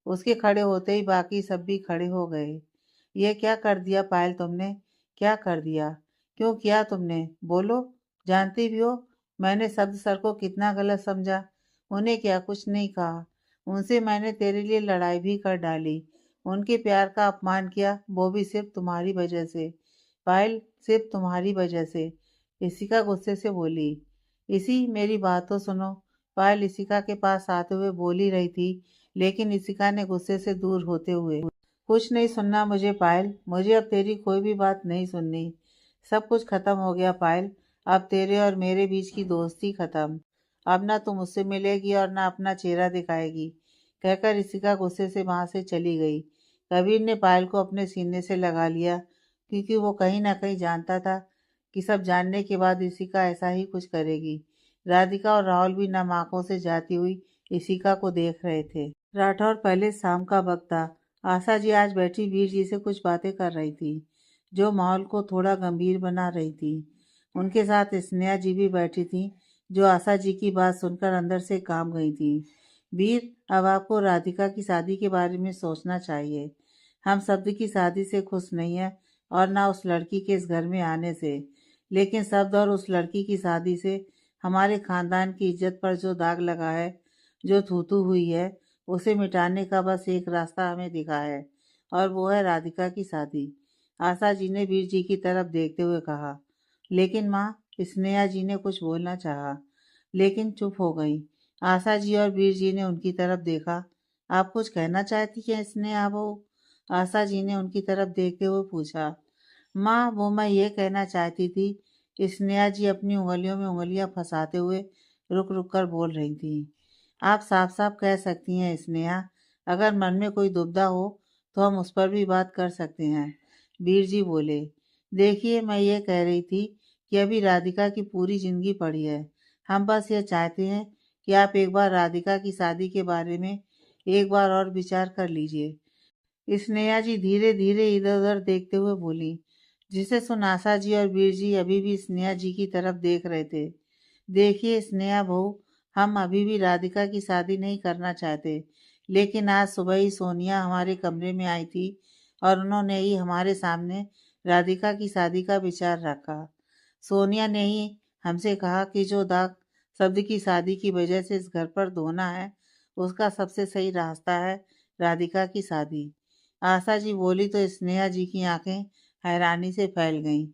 उसके खड़े होते ही बाकी सब भी खड़े हो गए। ये क्या कर दिया पायल तुमने, क्या कर दिया, क्यों किया तुमने, बोलो। जानती भी हो मैंने शब्द सर को कितना गलत समझा, उन्हें क्या कुछ नहीं कहा, उनसे मैंने तेरे लिए लड़ाई भी कर डाली, उनके प्यार का अपमान किया, वो भी सिर्फ तुम्हारी वजह से। पायल, सिर्फ तुम्हारी वजह से, इशिका गुस्से से बोली। इसी, मेरी बात तो सुनो, पायल इशिका के पास आते हुए बोल ही रही थी, लेकिन इशिका ने गुस्से से दूर होते हुए, कुछ नहीं सुनना मुझे पायल, मुझे अब तेरी कोई भी बात नहीं सुननी। सब कुछ खत्म हो गया पायल, अब तेरे और मेरे बीच की दोस्ती खत्म। अब ना तुम मुझसे मिलेगी और ना अपना चेहरा दिखाएगी, कहकर इशिका गुस्से से वहां से चली गई। कबीर ने पायल को अपने सीने से लगा लिया, क्योंकि वो कहीं ना कहीं जानता था कि सब जानने के बाद इशिका ऐसा ही कुछ करेगी। राधिका और राहुल भी नम आंखों से जाती हुई इशिका को देख रहे थे। राठौर, पहले शाम का वक्त था। आशा जी आज बैठी वीर जी से कुछ बातें कर रही थी, जो माहौल को थोड़ा गंभीर बना रही थी। उनके साथ स्नेहा जी भी बैठी थी, जो आशा जी की बात सुनकर अंदर से काम गई थी। वीर, अब आपको राधिका की शादी के बारे में सोचना चाहिए। हम शब्द की शादी से खुश नहीं है और ना उस लड़की के इस घर में आने से, लेकिन शब्द और उस लड़की की शादी से हमारे खानदान की इज्जत पर जो दाग लगा है, जो थूथू हुई है, उसे मिटाने का बस एक रास्ता हमें दिखा है, और वो है राधिका की शादी। आशा जी ने वीर जी की तरफ देखते हुए कहा। लेकिन माँ, स्नेहा जी ने कुछ बोलना चाहा, लेकिन चुप हो गई। आशा जी और वीर जी ने उनकी तरफ देखा। आप कुछ कहना चाहती हैं स्नेहा बहू? आशा जी ने उनकी तरफ देखते हुए पूछा। माँ, वो मैं ये कहना चाहती थी। स्नेहा जी अपनी उंगलियों में उंगलियां फंसाते हुए रुक रुक कर बोल रही थी। आप साफ साफ कह सकती हैं स्नेहा, अगर मन में कोई दुविधा हो तो हम उस पर भी बात कर सकते हैं। वीर जी बोले, देखिए मैं ये कह रही थी कि अभी राधिका की पूरी जिंदगी पड़ी है। हम बस ये चाहते हैं कि आप एक बार राधिका की शादी के बारे में एक बार और विचार कर लीजिए। स्नेहा जी धीरे धीरे इधर उधर देखते हुए बोली, जिसे सुन आशा जी और वीर जी अभी भी स्नेहा जी की तरफ देख रहे थे। देखिए स्नेहा बहू, हम अभी भी राधिका की शादी नहीं करना चाहते, लेकिन आज सुबह ही सोनिया हमारे कमरे में आई थी और उन्होंने ही हमारे सामने राधिका की शादी का विचार रखा। सोनिया ने ही हमसे कहा कि जो दाग शब्द की शादी की वजह से इस घर पर धोना है, उसका सबसे सही रास्ता है राधिका की शादी। आशा जी बोली तो स्नेहा जी की आंखें हैरानी से फैल गईं।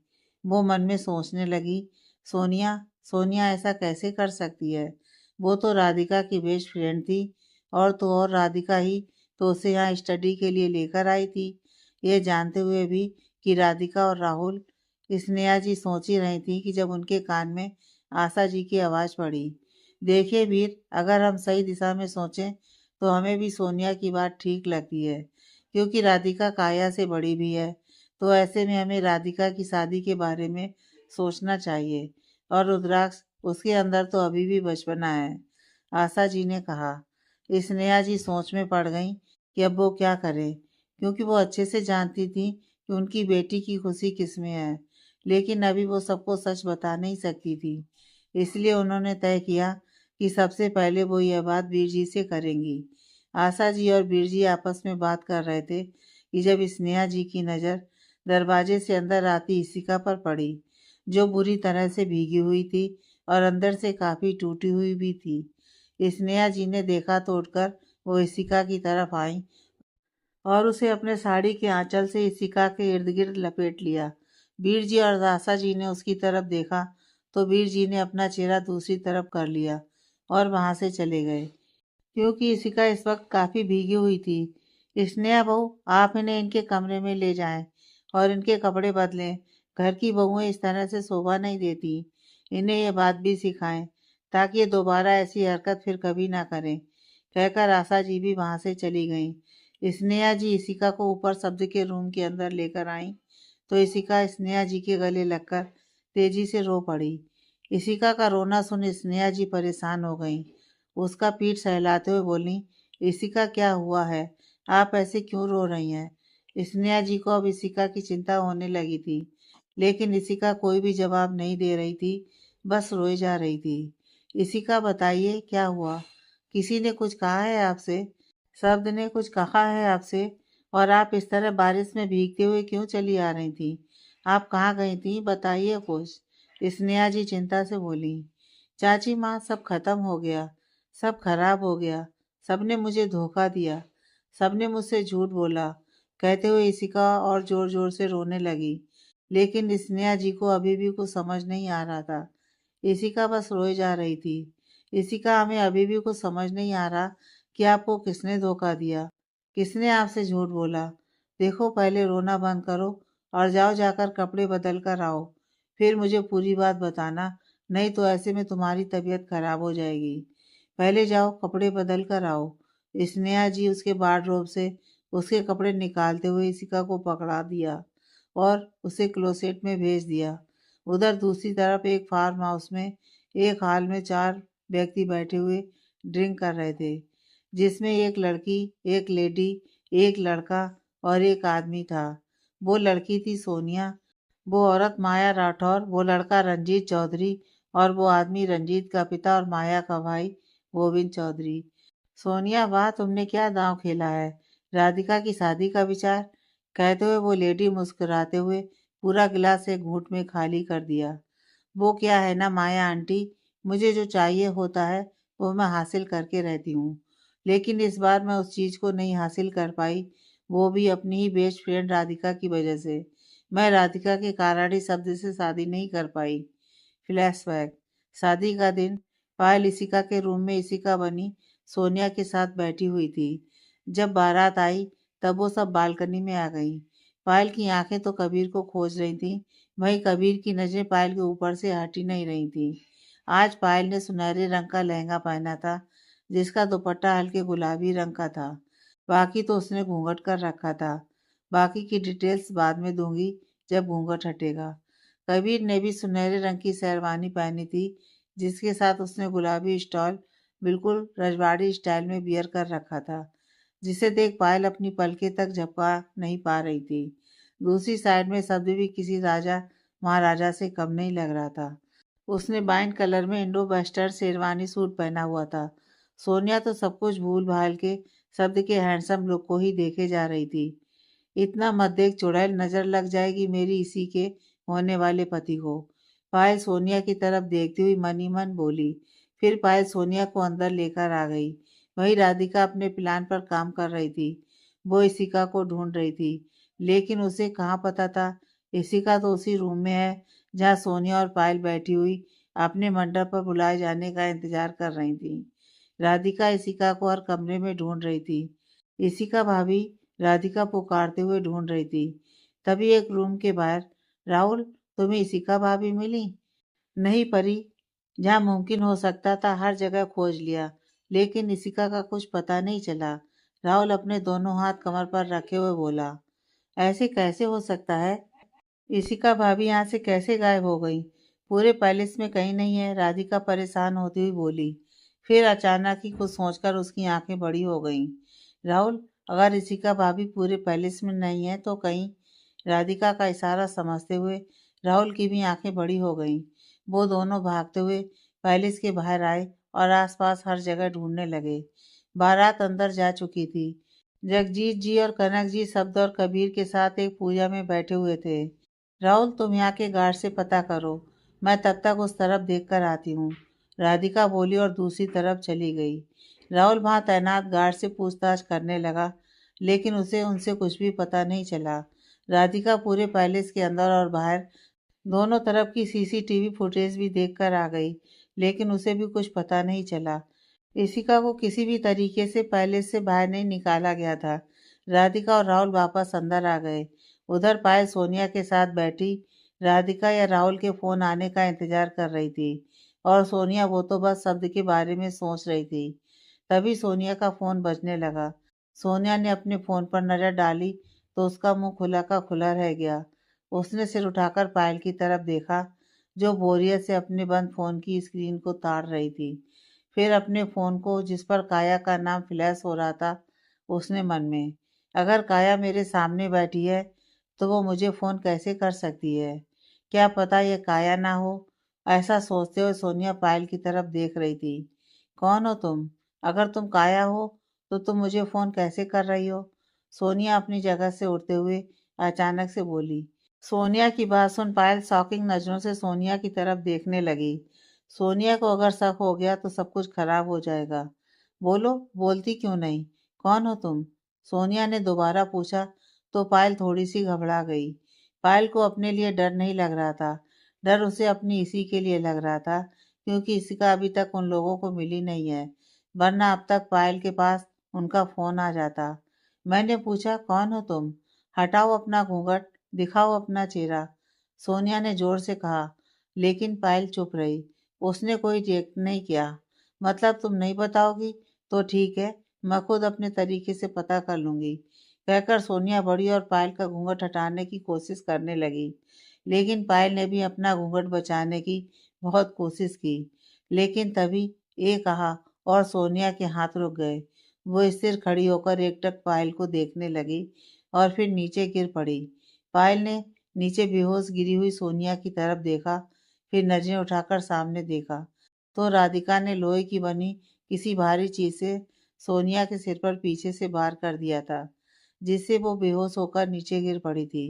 वो मन में सोचने लगी, सोनिया सोनिया ऐसा कैसे कर सकती है? वो तो राधिका की बेस्ट फ्रेंड थी, और तो और राधिका ही तो उसे यहाँ स्टडी के लिए लेकर आई थी। ये जानते हुए भी कि राधिका और राहुल, स्नेहा जी सोच ही रही थी कि जब उनके कान में आशा जी की आवाज़ पड़ी। देखिए वीर, अगर हम सही दिशा में सोचें तो हमें भी सोनिया की बात ठीक लगती है, क्योंकि राधिका काया से बड़ी भी है। तो ऐसे में हमें राधिका की शादी के बारे में सोचना चाहिए। और रुद्राक्ष, उसके अंदर तो अभी भी बचपना है। आशा जी ने कहा। स्नेहा जी सोच में पड़ गईं कि अब वो क्या करें, क्योंकि वो अच्छे से जानती थी कि उनकी बेटी की खुशी किसमें है, लेकिन अभी वो सबको सच बता नहीं सकती थी। इसलिए उन्होंने तय किया कि सबसे पहले वो यह बात वीर जी से करेंगी। आशा जी और वीर जी आपस में बात कर रहे थे कि जब स्नेहा जी की नज़र दरवाजे से अंदर आती इशिका पर पड़ी, जो बुरी तरह से भीगी हुई थी और अंदर से काफ़ी टूटी हुई भी थी। स्नेहा जी ने देखा तो उठकर वो इशिका की तरफ आई और उसे अपने साड़ी के आंचल से इशिका के इर्द गिर्द लपेट लिया। वीर जी और आशा जी ने उसकी तरफ देखा तो वीर जी ने अपना चेहरा दूसरी तरफ कर लिया और वहां से चले गए, क्योंकि इशिका इस वक्त काफ़ी भीगी हुई थी। स्नेहा बहू, आप इन्हें इनके कमरे में ले जाएं और इनके कपड़े बदलें। घर की बहुएं इस तरह से शोभा नहीं देती। इन्हें ये बात भी सिखाएं ताकि ये दोबारा ऐसी हरकत फिर कभी ना करें। कहकर आशा जी भी वहां से चली गईं। स्नेहा जी इशिका को ऊपर शब्द के रूम के अंदर लेकर आईं तो इशिका स्नेहा जी के गले लगकर तेजी से रो पड़ी। इशिका का रोना सुन स्नेहा जी परेशान हो गईं। उसका पीठ सहलाते हुए बोली, इशिका क्या हुआ है? आप ऐसे क्यों रो रही हैं? स्नेहा जी को अब इशिका की चिंता होने लगी थी, लेकिन इशिका कोई भी जवाब नहीं दे रही थी, बस रोई जा रही थी। इशिका बताइए क्या हुआ? किसी ने कुछ कहा है आपसे? शब्द ने कुछ कहा है आपसे? और आप इस तरह बारिश में भीगते हुए क्यों चली आ रही थी? आप कहाँ गई थी? बताइए कुछ। स्नेहा जी चिंता से बोली, चाची माँ, सब खत्म हो गया, सब खराब हो गया, सबने मुझे धोखा दिया, सबने मुझसे झूठ बोला। कहते हुए इशिका और जोर जोर से रोने लगी, लेकिन स्नेहा जी को अभी भी कुछ समझ नहीं आ रहा था। इशिका बस रोए जा रही थी। इशिका, हमें अभी भी कुछ समझ नहीं आ रहा कि आपको किसने धोखा दिया, किसने आपसे झूठ बोला। देखो, पहले रोना बंद करो और जाओ जाकर कपड़े बदल कर आओ, फिर मुझे पूरी बात बताना, नहीं तो ऐसे में तुम्हारी तबीयत खराब हो जाएगी। पहले जाओ कपड़े बदल कर आओ। स्नेहा जी उसके वार्डरोब से उसके कपड़े निकालते हुए इशिका को पकड़ा दिया और उसे क्लोसेट में भेज दिया। उधर दूसरी तरफ एक फार्म हाउस में एक हाल में 4 व्यक्ति बैठे हुए ड्रिंक कर रहे थे, जिसमें एक लड़की, एक लेडी, एक लड़का और एक आदमी था। वो लड़की थी सोनिया, वो औरत माया राठौर, वो लड़का रंजीत चौधरी और वो आदमी रंजीत का पिता और माया का भाई गोविंद चौधरी। सोनिया, वाह, तुमने क्या दांव खेला है? राधिका की शादी का विचार? कहते हुए वो लेडी मुस्कुराते हुए पूरा गिलास एक घूंट में खाली कर दिया। वो क्या है ना माया आंटी, मुझे जो चाहिए होता है वो मैं हासिल करके रहती हूँ, लेकिन इस बार मैं उस चीज़ को नहीं हासिल कर पाई, वो भी अपनी ही बेस्ट फ्रेंड राधिका की वजह से। मैं राधिका के काराड़ी शब्द से शादी नहीं कर पाई। फ्लैशबैक। शादी का दिन। पायल इशिका के रूम में इशिका बनी सोनिया के साथ बैठी हुई थी। जब बारात आई तब वो सब बालकनी में आ गई। पायल की आंखें तो कबीर को खोज रही थी, वहीं कबीर की नजरें पायल के ऊपर से हट ही नहीं रही थी। आज पायल ने सुनहरे रंग का लहंगा पहना था, जिसका दुपट्टा हल्के गुलाबी रंग का था। बाकी तो उसने घूंघट कर रखा था। बाकी की डिटेल्स बाद में दूंगी जब घूंघट हटेगा। कबीर ने भी सुनहरे रंग की शेरवानी पहनी थी, जिसके साथ उसने गुलाबी स्टॉल बिल्कुल रजवाड़ी स्टाइल में बियर कर रखा था, जिसे देख पायल अपनी पलकें तक झपका नहीं पा रही थी। दूसरी साइड में शब्द भी किसी राजा महाराजा से कम नहीं लग रहा था। उसने वाइन कलर में इंडो वेस्टर्न शेरवानी सूट पहना हुआ था। सोनिया तो सब कुछ भूल भाल के शब्द के हैंडसम लुक को ही देखे जा रही थी। इतना मत देख चुड़ैल, नजर लग जाएगी मेरी इसी के होने वाले पति को। पायल सोनिया की तरफ देखती हुई मन ही मन बोली। फिर पायल सोनिया को अंदर लेकर आ गई। वही राधिका अपने प्लान पर काम कर रही थी। वो इसिका को ढूंढ रही थी, लेकिन उसे कहाँ पता था इसिका तो उसी रूम में है जहाँ सोनिया और पायल बैठी हुई अपने मंडप पर बुलाए जाने का इंतजार कर रही थी। राधिका इसिका को हर कमरे में ढूंढ रही थी। इसिका भाभी, राधिका पुकारते हुए ढूंढ रही थी। तभी एक रूम के बाहर, राहुल, तुम्हें इसिका भाभी मिली? नहीं परी, जहाँ मुमकिन हो सकता था हर जगह खोज लिया, लेकिन इसिका का कुछ पता नहीं चला। राहुल अपने दोनों हाथ कमर पर रखे हुए बोला। ऐसे कैसे हो सकता है? इसिका भाभी यहाँ से कैसे गायब हो गई? पूरे पैलेस में कहीं नहीं है, राधिका परेशान होती हुई बोली। फिर अचानक ही कुछ सोचकर उसकी आंखें बड़ी हो गईं। राहुल, अगर इसिका भाभी पूरे पैलेस में नहीं है तो कहीं? राधिका का इशारा समझते हुए राहुल की भी आंखें बड़ी हो गईं। वो दोनों भागते हुए पैलेस के बाहर आए और आसपास हर जगह ढूंढने लगे। बारात अंदर जा चुकी थी। जगजीत जी और कनक जी शब्द और कबीर के साथ एक पूजा में बैठे हुए थे। राहुल, तुम यहाँ के गार्ड से पता करो, मैं तब तक उस तरफ देख कर आती हूँ। राधिका बोली और दूसरी तरफ चली गई। राहुल वहाँ तैनात गार्ड से पूछताछ करने लगा, लेकिन उसे उनसे कुछ भी पता नहीं चला। राधिका पूरे पैलेस के अंदर और बाहर दोनों तरफ की सीसीटीवी फुटेज भी देख कर आ गई, लेकिन उसे भी कुछ पता नहीं चला। इशिका को किसी भी तरीके से पैलेस से बाहर नहीं निकाला गया था। राधिका और राहुल वापस अंदर आ गए। उधर पायल सोनिया के साथ बैठी राधिका या राहुल के फोन आने का इंतजार कर रही थी, और सोनिया वो तो बस शब्द के बारे में सोच रही थी। तभी सोनिया का फोन बजने लगा। सोनिया ने अपने फोन पर नजर डाली तो उसका मुंह खुला का खुला रह गया। उसने सिर उठाकर पायल की तरफ देखा, जो बोरियत से अपने बंद फोन की स्क्रीन को ताड़ रही थी। फिर अपने फोन को, जिस पर काया का नाम फ्लैश हो रहा था, उसने मन में, अगर काया मेरे सामने बैठी है तो वो मुझे फोन कैसे कर सकती है? क्या पता ये काया ना हो? ऐसा सोचते हुए सोनिया पायल की तरफ देख रही थी। कौन हो तुम? अगर तुम काया हो तो तुम मुझे फोन कैसे कर रही हो? सोनिया अपनी जगह से उठते हुए अचानक से बोली। सोनिया की बात सुन पायल शॉकिंग नजरों से सोनिया की तरफ देखने लगी। सोनिया को अगर शक हो गया तो सब कुछ खराब हो जाएगा। बोलो, बोलती क्यों नहीं? कौन हो तुम? सोनिया ने दोबारा पूछा तो पायल थोड़ी सी घबरा गई। पायल को अपने लिए डर नहीं लग रहा था। डर उसे अपनी इसी के लिए लग रहा था, क्योंकि इसका अभी तक उन लोगों को मिली नहीं है, वरना अब तक पायल के पास उनका फोन आ जाता। मैंने पूछा, कौन हो तुम? हटाओ अपना घूंघट, दिखाओ अपना चेहरा, सोनिया ने जोर से कहा। लेकिन पायल चुप रही। उसने कोई रिएक्ट नहीं किया। मतलब तुम नहीं बताओगी तो ठीक है, मैं खुद अपने तरीके से पता कर लूंगी, कहकर सोनिया बढ़ी और पायल का घूंघट हटाने की कोशिश करने लगी। लेकिन पायल ने भी अपना घूंघट बचाने की बहुत कोशिश की। लेकिन तभी एक कहा और सोनिया के हाथ रुक गए। वो स्थिर खड़ी होकर एकटक पायल को देखने लगी और फिर नीचे गिर पड़ी। पायल ने नीचे बेहोश गिरी हुई सोनिया की तरफ देखा, फिर नजरें उठाकर सामने देखा तो राधिका ने लोहे की बनी किसी भारी चीज से सोनिया के सिर पर पीछे से वार कर दिया था, जिससे वो बेहोश होकर नीचे गिर पड़ी थी।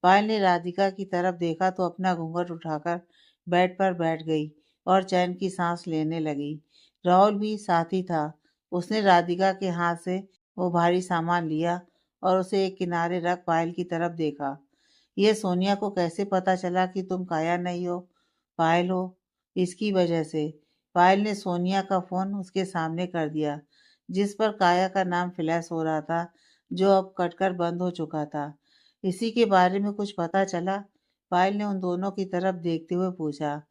पायल ने राधिका की तरफ देखा तो अपना घूंघट उठाकर बेड पर बैठ गई और चैन की सांस लेने लगी। राहुल भी साथ ही था। उसने राधिका के हाथ से वो भारी सामान लिया और उसे एक किनारे रख पायल की तरफ देखा। ये सोनिया को कैसे पता चला कि तुम काया नहीं हो, पायल हो? इसकी वजह से। पायल ने सोनिया का फोन उसके सामने कर दिया, जिस पर काया का नाम फ्लैश हो रहा था, जो अब कटकर बंद हो चुका था। इसी के बारे में कुछ पता चला? पायल ने उन दोनों की तरफ देखते हुए पूछा।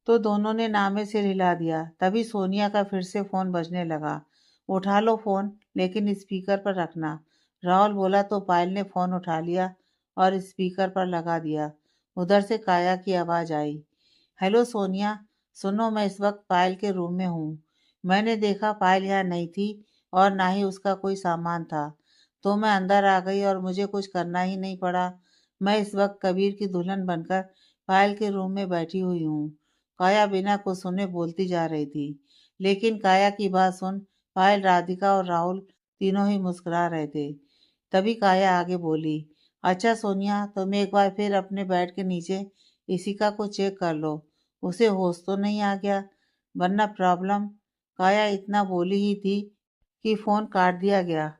तो दोनों ने नामे सिर हिला दिया। तभी सोनिया का फिर से फोन बजने लगा। उठा लो फोन, लेकिन स्पीकर पर रखना। राहुल बोला तो पायल ने फोन उठा लिया और स्पीकर पर लगा दिया। उधर से काया की आवाज आई। हेलो सोनिया, सुनो, मैं इस वक्त पायल के रूम में हूँ। मैंने देखा पायल यहाँ नहीं थी और ना ही उसका कोई सामान था, तो मैं अंदर आ गई और मुझे कुछ करना ही नहीं पड़ा। मैं इस वक्त कबीर की दुल्हन बनकर पायल के रूम में बैठी हुई हूँ। काया बिना कुछ सुने बोलती जा रही थी, लेकिन काया की बात सुन पायल, राधिका और राहुल तीनों ही मुस्कुरा रहे थे। तभी काया आगे बोली, अच्छा सोनिया, तुम एक बार फिर अपने बेड के नीचे इशिका को चेक कर लो। उसे होश तो नहीं आ गया, वरना प्रॉब्लम। काया इतना बोली ही थी कि फोन काट दिया गया।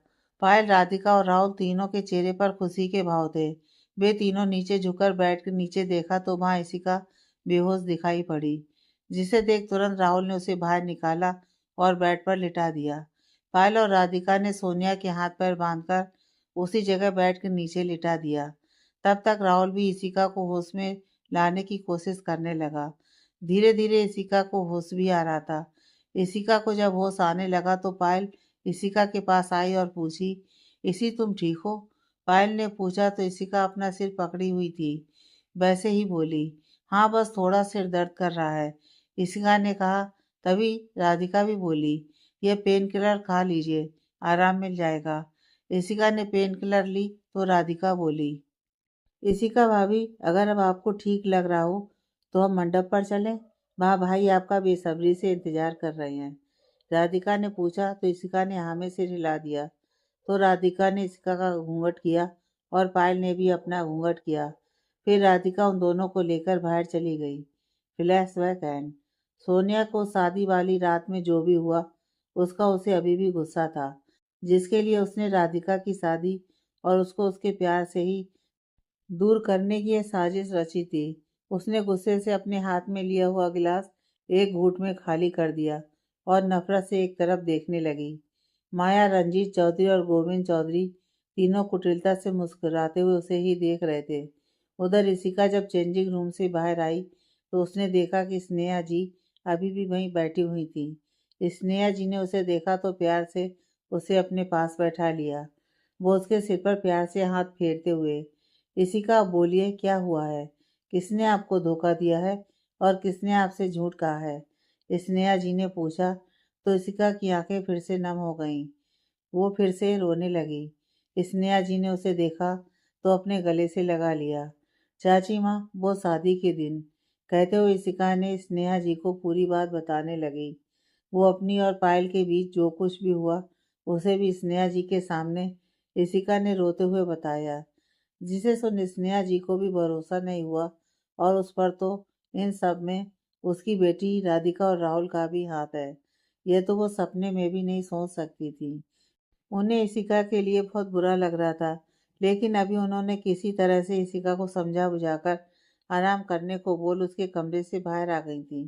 पायल, राधिका और राहुल तीनों के चेहरे पर खुशी के भाव थे। वे तीनों नीचे झुककर बेड के नीचे देखा तो वहां इशिका बेहोश दिखाई पड़ी, जिसे देख तुरंत राहुल ने उसे बाहर निकाला और बेड पर लिटा दिया। पायल और राधिका ने सोनिया के हाथ पैर बांधकर उसी जगह बेड के नीचे लिटा दिया। तब तक राहुल भी इशिका को होश में लाने की कोशिश करने लगा। धीरे धीरे इशिका को होश भी आ रहा था। इशिका को जब होश आने लगा तो पायल इशिका के पास आई और पूछी, इसी तुम ठीक हो? पायल ने पूछा तो इशिका अपना सिर पकड़ी हुई थी, वैसे ही बोली, हाँ बस थोड़ा सिर दर्द कर रहा है। इशिका ने कहा। तभी राधिका भी बोली, ये पेन किलर खा लीजिए, आराम मिल जाएगा। इशिका ने पेन किलर ली तो राधिका बोली, इशिका भाभी, अगर अब आपको ठीक लग रहा हो तो हम मंडप पर चलें। वहाँ भाई आपका बेसब्री से इंतजार कर रहे हैं। राधिका ने पूछा तो इशिका ने हाँ में सिर हिला दिया। तो राधिका ने इशिका का घूंघट किया और पायल ने भी अपना घूंघट किया। फिर राधिका उन दोनों को लेकर बाहर चली गई। Flashback and. सोनिया को शादी वाली रात में जो भी हुआ उसका उसे अभी भी गुस्सा था, जिसके लिए उसने राधिका की शादी और उसको उसके प्यार से ही दूर करने की यह साजिश रची थी। उसने गुस्से से अपने हाथ में लिया हुआ गिलास एक घूंट में खाली कर दिया और नफरत से एक तरफ देखने लगी। माया, रंजीत चौधरी और गोविंद चौधरी तीनों कुटिलता से मुस्कुराते हुए उसे ही देख रहे थे। उधर इशिका जब चेंजिंग रूम से बाहर आई तो उसने देखा कि स्नेहा जी अभी भी वहीं बैठी हुई थी। स्नेहा जी ने उसे देखा तो प्यार से उसे अपने पास बैठा लिया। वो उसके सिर पर प्यार से हाथ फेरते हुए, इशिका, बोलिए, क्या हुआ है? किसने आपको धोखा दिया है और किसने आपसे झूठ कहा है? स्नेहा जी ने पूछा तो इशिका की आंखें फिर से नम हो गईं। वो फिर से रोने लगी। स्नेहा जी ने उसे देखा तो अपने गले से लगा लिया। चाची माँ, वो शादी के दिन, कहते हुए इशिका ने स्नेहा जी को पूरी बात बताने लगी। वो अपनी और पायल के बीच जो कुछ भी हुआ उसे भी स्नेहा जी के सामने इशिका ने रोते हुए बताया, जिसे सुन स्नेहा जी को भी भरोसा नहीं हुआ और उस पर तो इन सब में उसकी बेटी राधिका और राहुल का भी हाथ है। यह तो वो सपने में भी नहीं सोच सकती थी। उन्हें इशिका के लिए बहुत बुरा लग रहा था, लेकिन अभी उन्होंने किसी तरह से इशिका को समझा बुझाकर आराम करने को बोल उसके कमरे से बाहर आ गई थी।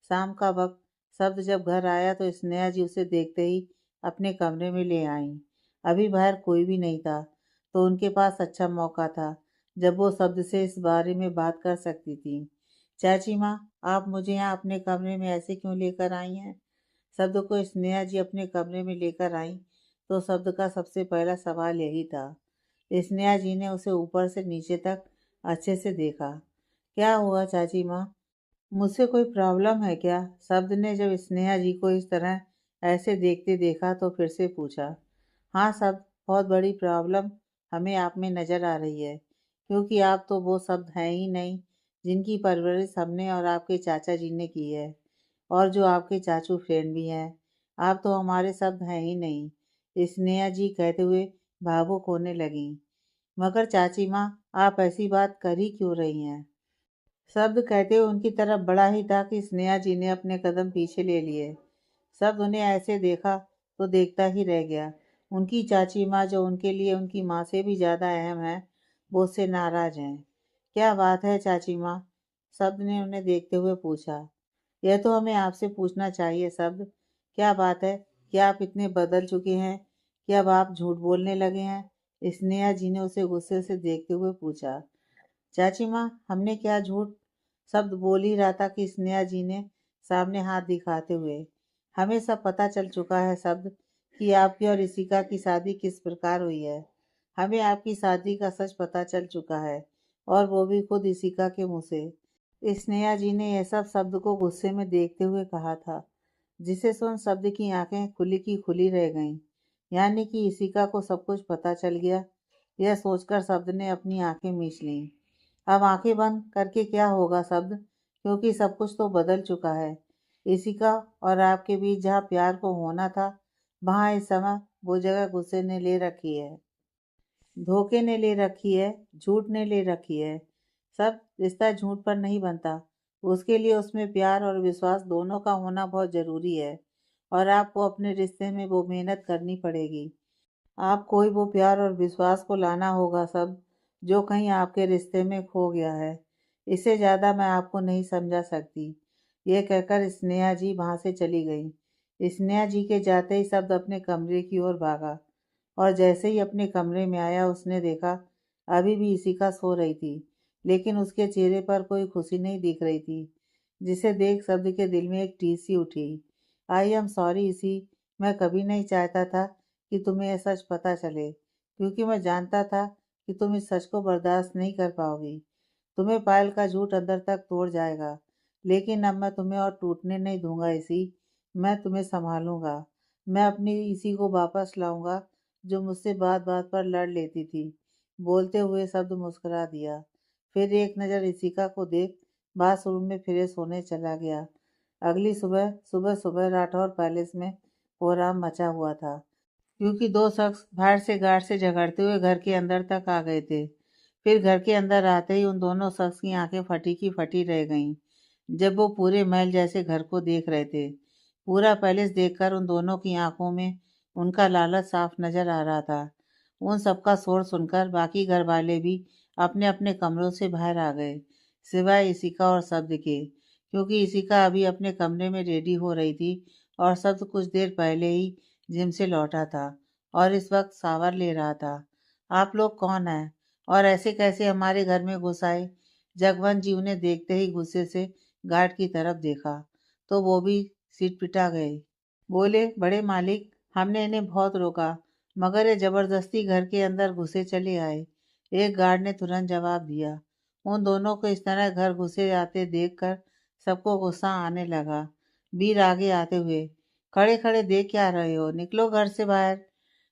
शाम का वक्त शब्द जब घर आया तो स्नेहा जी उसे देखते ही अपने कमरे में ले आईं। अभी बाहर कोई भी नहीं था, तो उनके पास अच्छा मौका था जब वो शब्द से इस बारे में बात कर सकती थी। चाची माँ, आप मुझे यहाँ अपने कमरे में ऐसे क्यों लेकर आई हैं? शब्द को स्नेहा जी अपने कमरे में लेकर आई तो शब्द का सबसे पहला सवाल यही था। स्नेहा जी ने उसे ऊपर से नीचे तक अच्छे से देखा। क्या हुआ चाची माँ? मुझसे कोई प्रॉब्लम है क्या? शब्द ने जब स्नेहा जी को इस तरह ऐसे देखते देखा तो फिर से पूछा। हाँ शब्द, बहुत बड़ी प्रॉब्लम हमें आप में नज़र आ रही है, क्योंकि आप तो वो शब्द हैं ही नहीं जिनकी परवरिश हमने और आपके चाचा जी ने की है, और जो आपके चाचू फ्रेंड भी हैं। आप तो हमारे शब्द हैं ही नहीं, स्नेहा जी कहते हुए भावुक होने लगी। मगर चाची माँ, आप ऐसी बात कर ही क्यों रही हैं? शब्द कहते हुए उनकी तरफ बढ़ा ही था कि स्नेहा जी ने अपने कदम पीछे ले लिए। शब्द उन्हें ऐसे देखा तो देखता ही रह गया। उनकी चाची माँ, जो उनके लिए उनकी माँ से भी ज़्यादा अहम है, वो उससे नाराज़ हैं। क्या बात है चाची माँ? शब्द ने उन्हें देखते हुए पूछा। यह तो हमें आपसे पूछना चाहिए शब्द, क्या बात है? क्या आप इतने बदल चुके हैं कि अब आप झूठ बोलने लगे हैं? स्नेहा जी ने उसे गुस्से से देखते हुए पूछा। चाची माँ, हमने क्या झूठ? शब्द बोल ही रहा था कि स्नेहा जी ने सामने हाथ दिखाते हुए, हमें सब पता चल चुका है शब्द कि आपकी और इशिका की शादी किस प्रकार हुई है। हमें आपकी शादी का सच पता चल चुका है, और वो भी खुद इशिका के मुंह से। स्नेहा जी ने यह सब शब्द को गुस्से में देखते हुए कहा था, जिसे सुन शब्द की आंखें खुली की खुली रह गईं। यानी कि इशिका को सब कुछ पता चल गया। यह सोचकर शब्द ने अपनी आंखें मीच लीं। अब आंखें बंद करके क्या होगा शब्द, क्योंकि सब कुछ तो बदल चुका है। इशिका और आपके बीच जहाँ प्यार को होना था, वहाँ इस समय वो जगह गुस्से ने ले रखी है, धोखे ने ले रखी है, झूठ ने ले रखी है। सब रिश्ता झूठ पर नहीं बनता, उसके लिए उसमें प्यार और विश्वास दोनों का होना बहुत जरूरी है। और आपको अपने रिश्ते में वो मेहनत करनी पड़ेगी। आपको ही वो प्यार और विश्वास को लाना होगा सब, जो कहीं आपके रिश्ते में खो गया है। इससे ज़्यादा मैं आपको नहीं समझा सकती। ये कहकर स्नेहा जी वहाँ से चली गई। स्नेहा जी के जाते ही शब्द अपने कमरे की ओर भागा, और जैसे ही अपने कमरे में आया उसने देखा अभी भी इशिका सो रही थी, लेकिन उसके चेहरे पर कोई खुशी नहीं दिख रही थी, जिसे देख शब्द के दिल में एक टीस सी उठी। आई एम सॉरी इसी, मैं कभी नहीं चाहता था कि तुम्हें यह सच पता चले, क्योंकि मैं जानता था कि तुम इस सच को बर्दाश्त नहीं कर पाओगी। तुम्हें पायल का झूठ अंदर तक तोड़ जाएगा, लेकिन अब मैं तुम्हें और टूटने नहीं दूंगा इसी। मैं तुम्हें संभालूंगा। मैं अपनी इसी को वापस लाऊंगा, जो मुझसे बात बात पर लड़ लेती थी। बोलते हुए शब्द मुस्कुरा दिया, फिर एक नज़र इशिका को देख बाथरूम में फिरे सोने चला गया। अगली सुबह सुबह सुबह राठौर पैलेस में कोहराम मचा हुआ था, क्योंकि दो शख्स बाहर से गार्ड से झगड़ते हुए घर के अंदर तक आ गए थे। फिर घर के अंदर आते ही उन दोनों शख्स की आंखें फटी की फटी रह गईं, जब वो पूरे महल जैसे घर को देख रहे थे। पूरा पैलेस देखकर उन दोनों की आंखों में उनका लालच साफ नजर आ रहा था। उन सबका शोर सुनकर बाकी घर वाले भी अपने अपने कमरों से बाहर आ गए, सिवाय इशिका और शब्द के, क्योंकि इशिका अभी अपने कमरे में रेडी हो रही थी और शब्द कुछ देर पहले ही जिम से लौटा था और इस वक्त शावर ले रहा था। आप लोग कौन हैं और ऐसे कैसे हमारे घर में घुस आए? जगवंत जी उन्हें देखते ही गुस्से से गार्ड की तरफ देखा, तो वो भी सिट पिटा गए। बोले, बड़े मालिक, हमने इन्हें बहुत रोका, मगर ये जबरदस्ती घर के अंदर घुसे चले आए। एक गार्ड ने तुरंत जवाब दिया। उन दोनों को इस तरह घर घुसे आते देखकर सबको गुस्सा आने लगा। वीर आगे आते हुए, खड़े खड़े देख क्या रहे हो, निकलो घर से बाहर।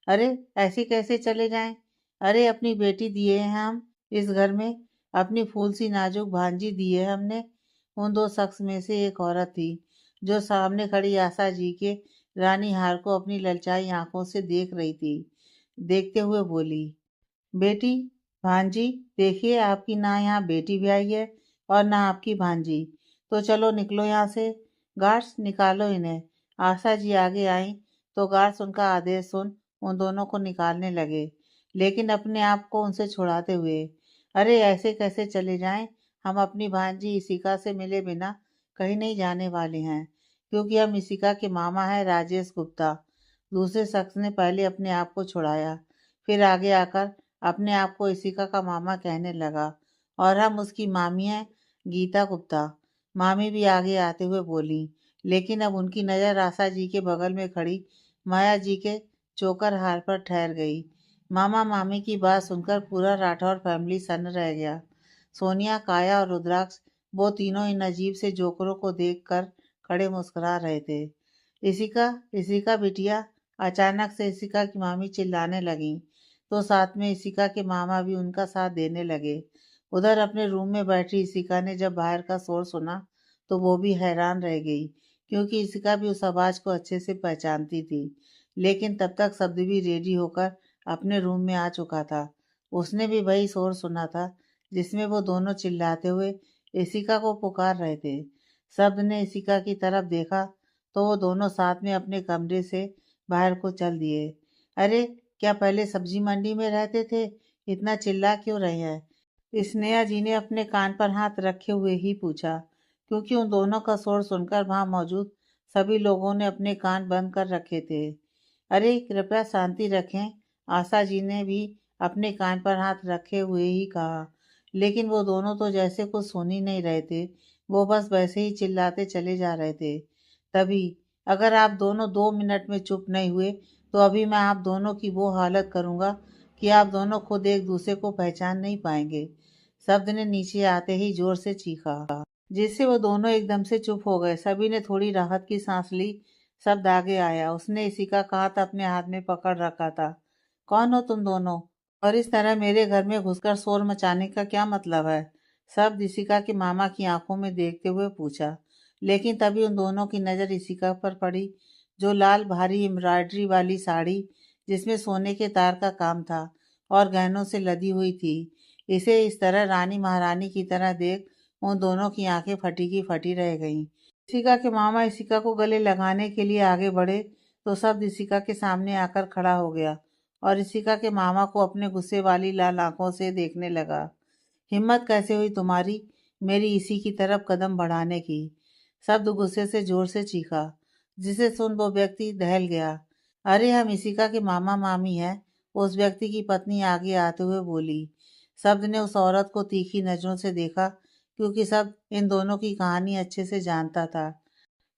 अरे ऐसे कैसे चले जाएं? अरे अपनी बेटी दिए हैं हम इस घर में, अपनी फूल सी नाजुक भांजी दी है हमने। उन दो शख्स में से एक औरत थी, जो सामने खड़ी आशा जी के रानी हार को अपनी ललचाई आंखों से देख रही थी। देखते हुए बोली, बेटी, भांजी, देखिए आपकी ना यहाँ बेटी भी आई है और ना आपकी भांजी। तो चलो निकलो यहाँ से। गार्ड्स, निकालो इन्हें। आशा जी आगे आई तो गार्ड्स उनका आदेश सुन उन दोनों को निकालने लगे, लेकिन अपने आप को उनसे छुड़ाते हुए, अरे ऐसे कैसे चले जाएं? हम अपनी भांजी इशिका से मिले बिना कहीं नहीं जाने वाले हैं, क्योंकि हम इशिका के मामा हैं, राजेश गुप्ता। दूसरे शख्स ने पहले अपने आप को छुड़ाया, फिर आगे आकर अपने आप को इशिका का मामा कहने लगा, और हम उसकी मामी हैं, गीता गुप्ता। मामी भी आगे आते हुए बोली, लेकिन अब उनकी नज़र आशा जी के बगल में खड़ी माया जी के चोकर हार पर ठहर गई। मामा मामी की बात सुनकर पूरा राठौर फैमिली सन्न रह गया। सोनिया, काया और रुद्राक्ष, वो तीनों इन अजीब से जोकरों को देखकर खड़े मुस्कुरा रहे थे। इशिका, इशिका बिटिया, अचानक से इशिका की मामी चिल्लाने लगी, तो साथ में इशिका के मामा भी उनका साथ देने लगे। उधर अपने रूम में बैठी इशिका ने जब बाहर का शोर सुना तो वो भी हैरान रह गई, क्योंकि इशिका भी उस आवाज को अच्छे से पहचानती थी। लेकिन तब तक शब्द भी रेडी होकर अपने रूम में आ चुका था। उसने भी वही शोर सुना था जिसमें वो दोनों चिल्लाते हुए इशिका को पुकार रहे थे। शब्द ने इशिका की तरफ देखा तो वो दोनों साथ में अपने कमरे से बाहर को चल दिए। अरे, क्या पहले सब्जी मंडी में रहते थे? इतना चिल्ला क्यों रहे हैं? स्नेहा जी ने अपने कान पर हाथ रखे हुए ही पूछा, क्योंकि उन दोनों का शोर सुनकर वहां मौजूद सभी लोगों ने अपने कान बंद कर रखे थे। अरे कृपया शांति रखें, आशा जी ने भी अपने कान पर हाथ रखे हुए ही कहा। लेकिन वो दोनों तो जैसे कुछ सुन ही नहीं रहे थे, वो बस वैसे ही चिल्लाते चले जा रहे थे। तभी, अगर आप दोनों 2 मिनट में चुप नहीं हुए तो अभी मैं आप दोनों की वो हालत करूंगा कि आप दोनों खुद एक दूसरे को पहचान नहीं पाएंगे। शब्द ने नीचे आते ही जोर से चीखा, जिससे वो दोनों एकदम से चुप हो गए। सभी ने थोड़ी राहत की सांस ली। शब्द आगे आया। उसने इशिका का हाथ अपने हाथ में पकड़ रखा था। कौन हो तुम दोनों, और इस तरह मेरे घर में घुसकर शोर मचाने का क्या मतलब है? शब्द इशिका के मामा की आंखों में देखते हुए पूछा। लेकिन तभी उन दोनों की नजर इशिका पर पड़ी, जो लाल भारी एम्ब्रॉयडरी वाली साड़ी, जिसमें सोने के तार का काम था और गहनों से लदी हुई थी। इसे इस तरह रानी महारानी की तरह देख उन दोनों की आंखें फटी की फटी रह गईं। इशिका के मामा इशिका को गले लगाने के लिए आगे बढ़े तो शब्द इशिका के सामने आकर खड़ा हो गया और इशिका के मामा को अपने गुस्से वाली लाल आंखों से देखने लगा। हिम्मत कैसे हुई तुम्हारी मेरी इसी की तरफ कदम बढ़ाने की? शब्द गुस्से से जोर से चीखा, जिसे सुन वो व्यक्ति दहल गया। अरे हम इशिका के मामा मामी हैं, उस व्यक्ति की पत्नी आगे आते हुए बोली। शब्द ने उस औरत को तीखी नजरों से देखा, क्योंकि शब्द इन दोनों की कहानी अच्छे से जानता था।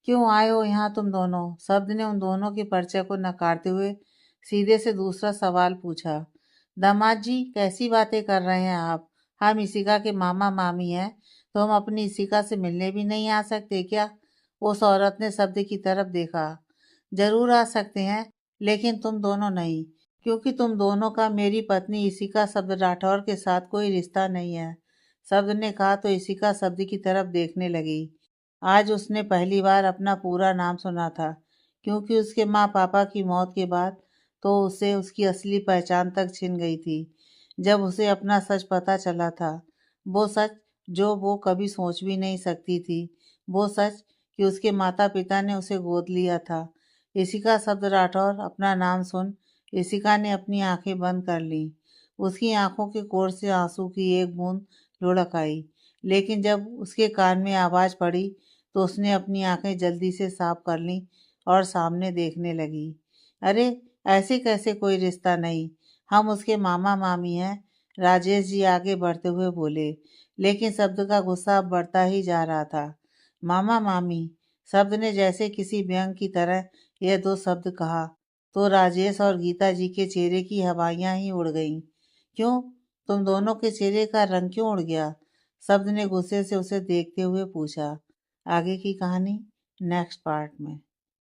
क्यों आए हो यहाँ तुम दोनों? शब्द ने उन दोनों के परिचय को नकारते हुए सीधे से दूसरा सवाल पूछा। दामाद जी, कैसी बातें कर रहे हैं आप? हम इशिका के मामा मामी हैं, तो हम अपनी इशिका से मिलने भी नहीं आ सकते क्या? उस औरत ने शब्द की तरफ देखा। जरूर आ सकते हैं, लेकिन तुम दोनों नहीं, क्योंकि तुम दोनों का मेरी पत्नी इशिका शब्द राठौर के साथ कोई रिश्ता नहीं है। शब्द ने कहा तो इशिका शब्द की तरफ देखने लगी। आज उसने पहली बार अपना पूरा नाम सुना था, क्योंकि उसके माँ पापा की मौत के बाद तो उसे उसकी असली पहचान तक छिन गई थी। जब उसे अपना सच पता चला था, वो सच जो वो कभी सोच भी नहीं सकती थी, वो सच कि उसके माता पिता ने उसे गोद लिया था। इशिका शब्द राठौर अपना नाम सुन इशिका ने अपनी आंखें बंद कर ली। उसकी आंखों के कोर से आंसू की एक बूंद लुढ़क आई, लेकिन जब उसके कान में आवाज पड़ी तो उसने अपनी आंखें जल्दी से साफ कर लीं और सामने देखने लगी। अरे, ऐसे कैसे कोई रिश्ता नहीं, हम उसके मामा मामी हैं। राजेश जी आगे बढ़ते हुए बोले, लेकिन शब्द का गुस्सा अब बढ़ता ही जा रहा था। मामा मामी, शब्द ने जैसे किसी व्यंग की तरह यह दो शब्द कहा तो राजेश और गीता जी के चेहरे की हवाइयां ही उड़ गईं। क्यों, तुम दोनों के चेहरे का रंग क्यों उड़ गया? शब्द ने गुस्से से उसे देखते हुए पूछा। आगे की कहानी नेक्स्ट पार्ट में।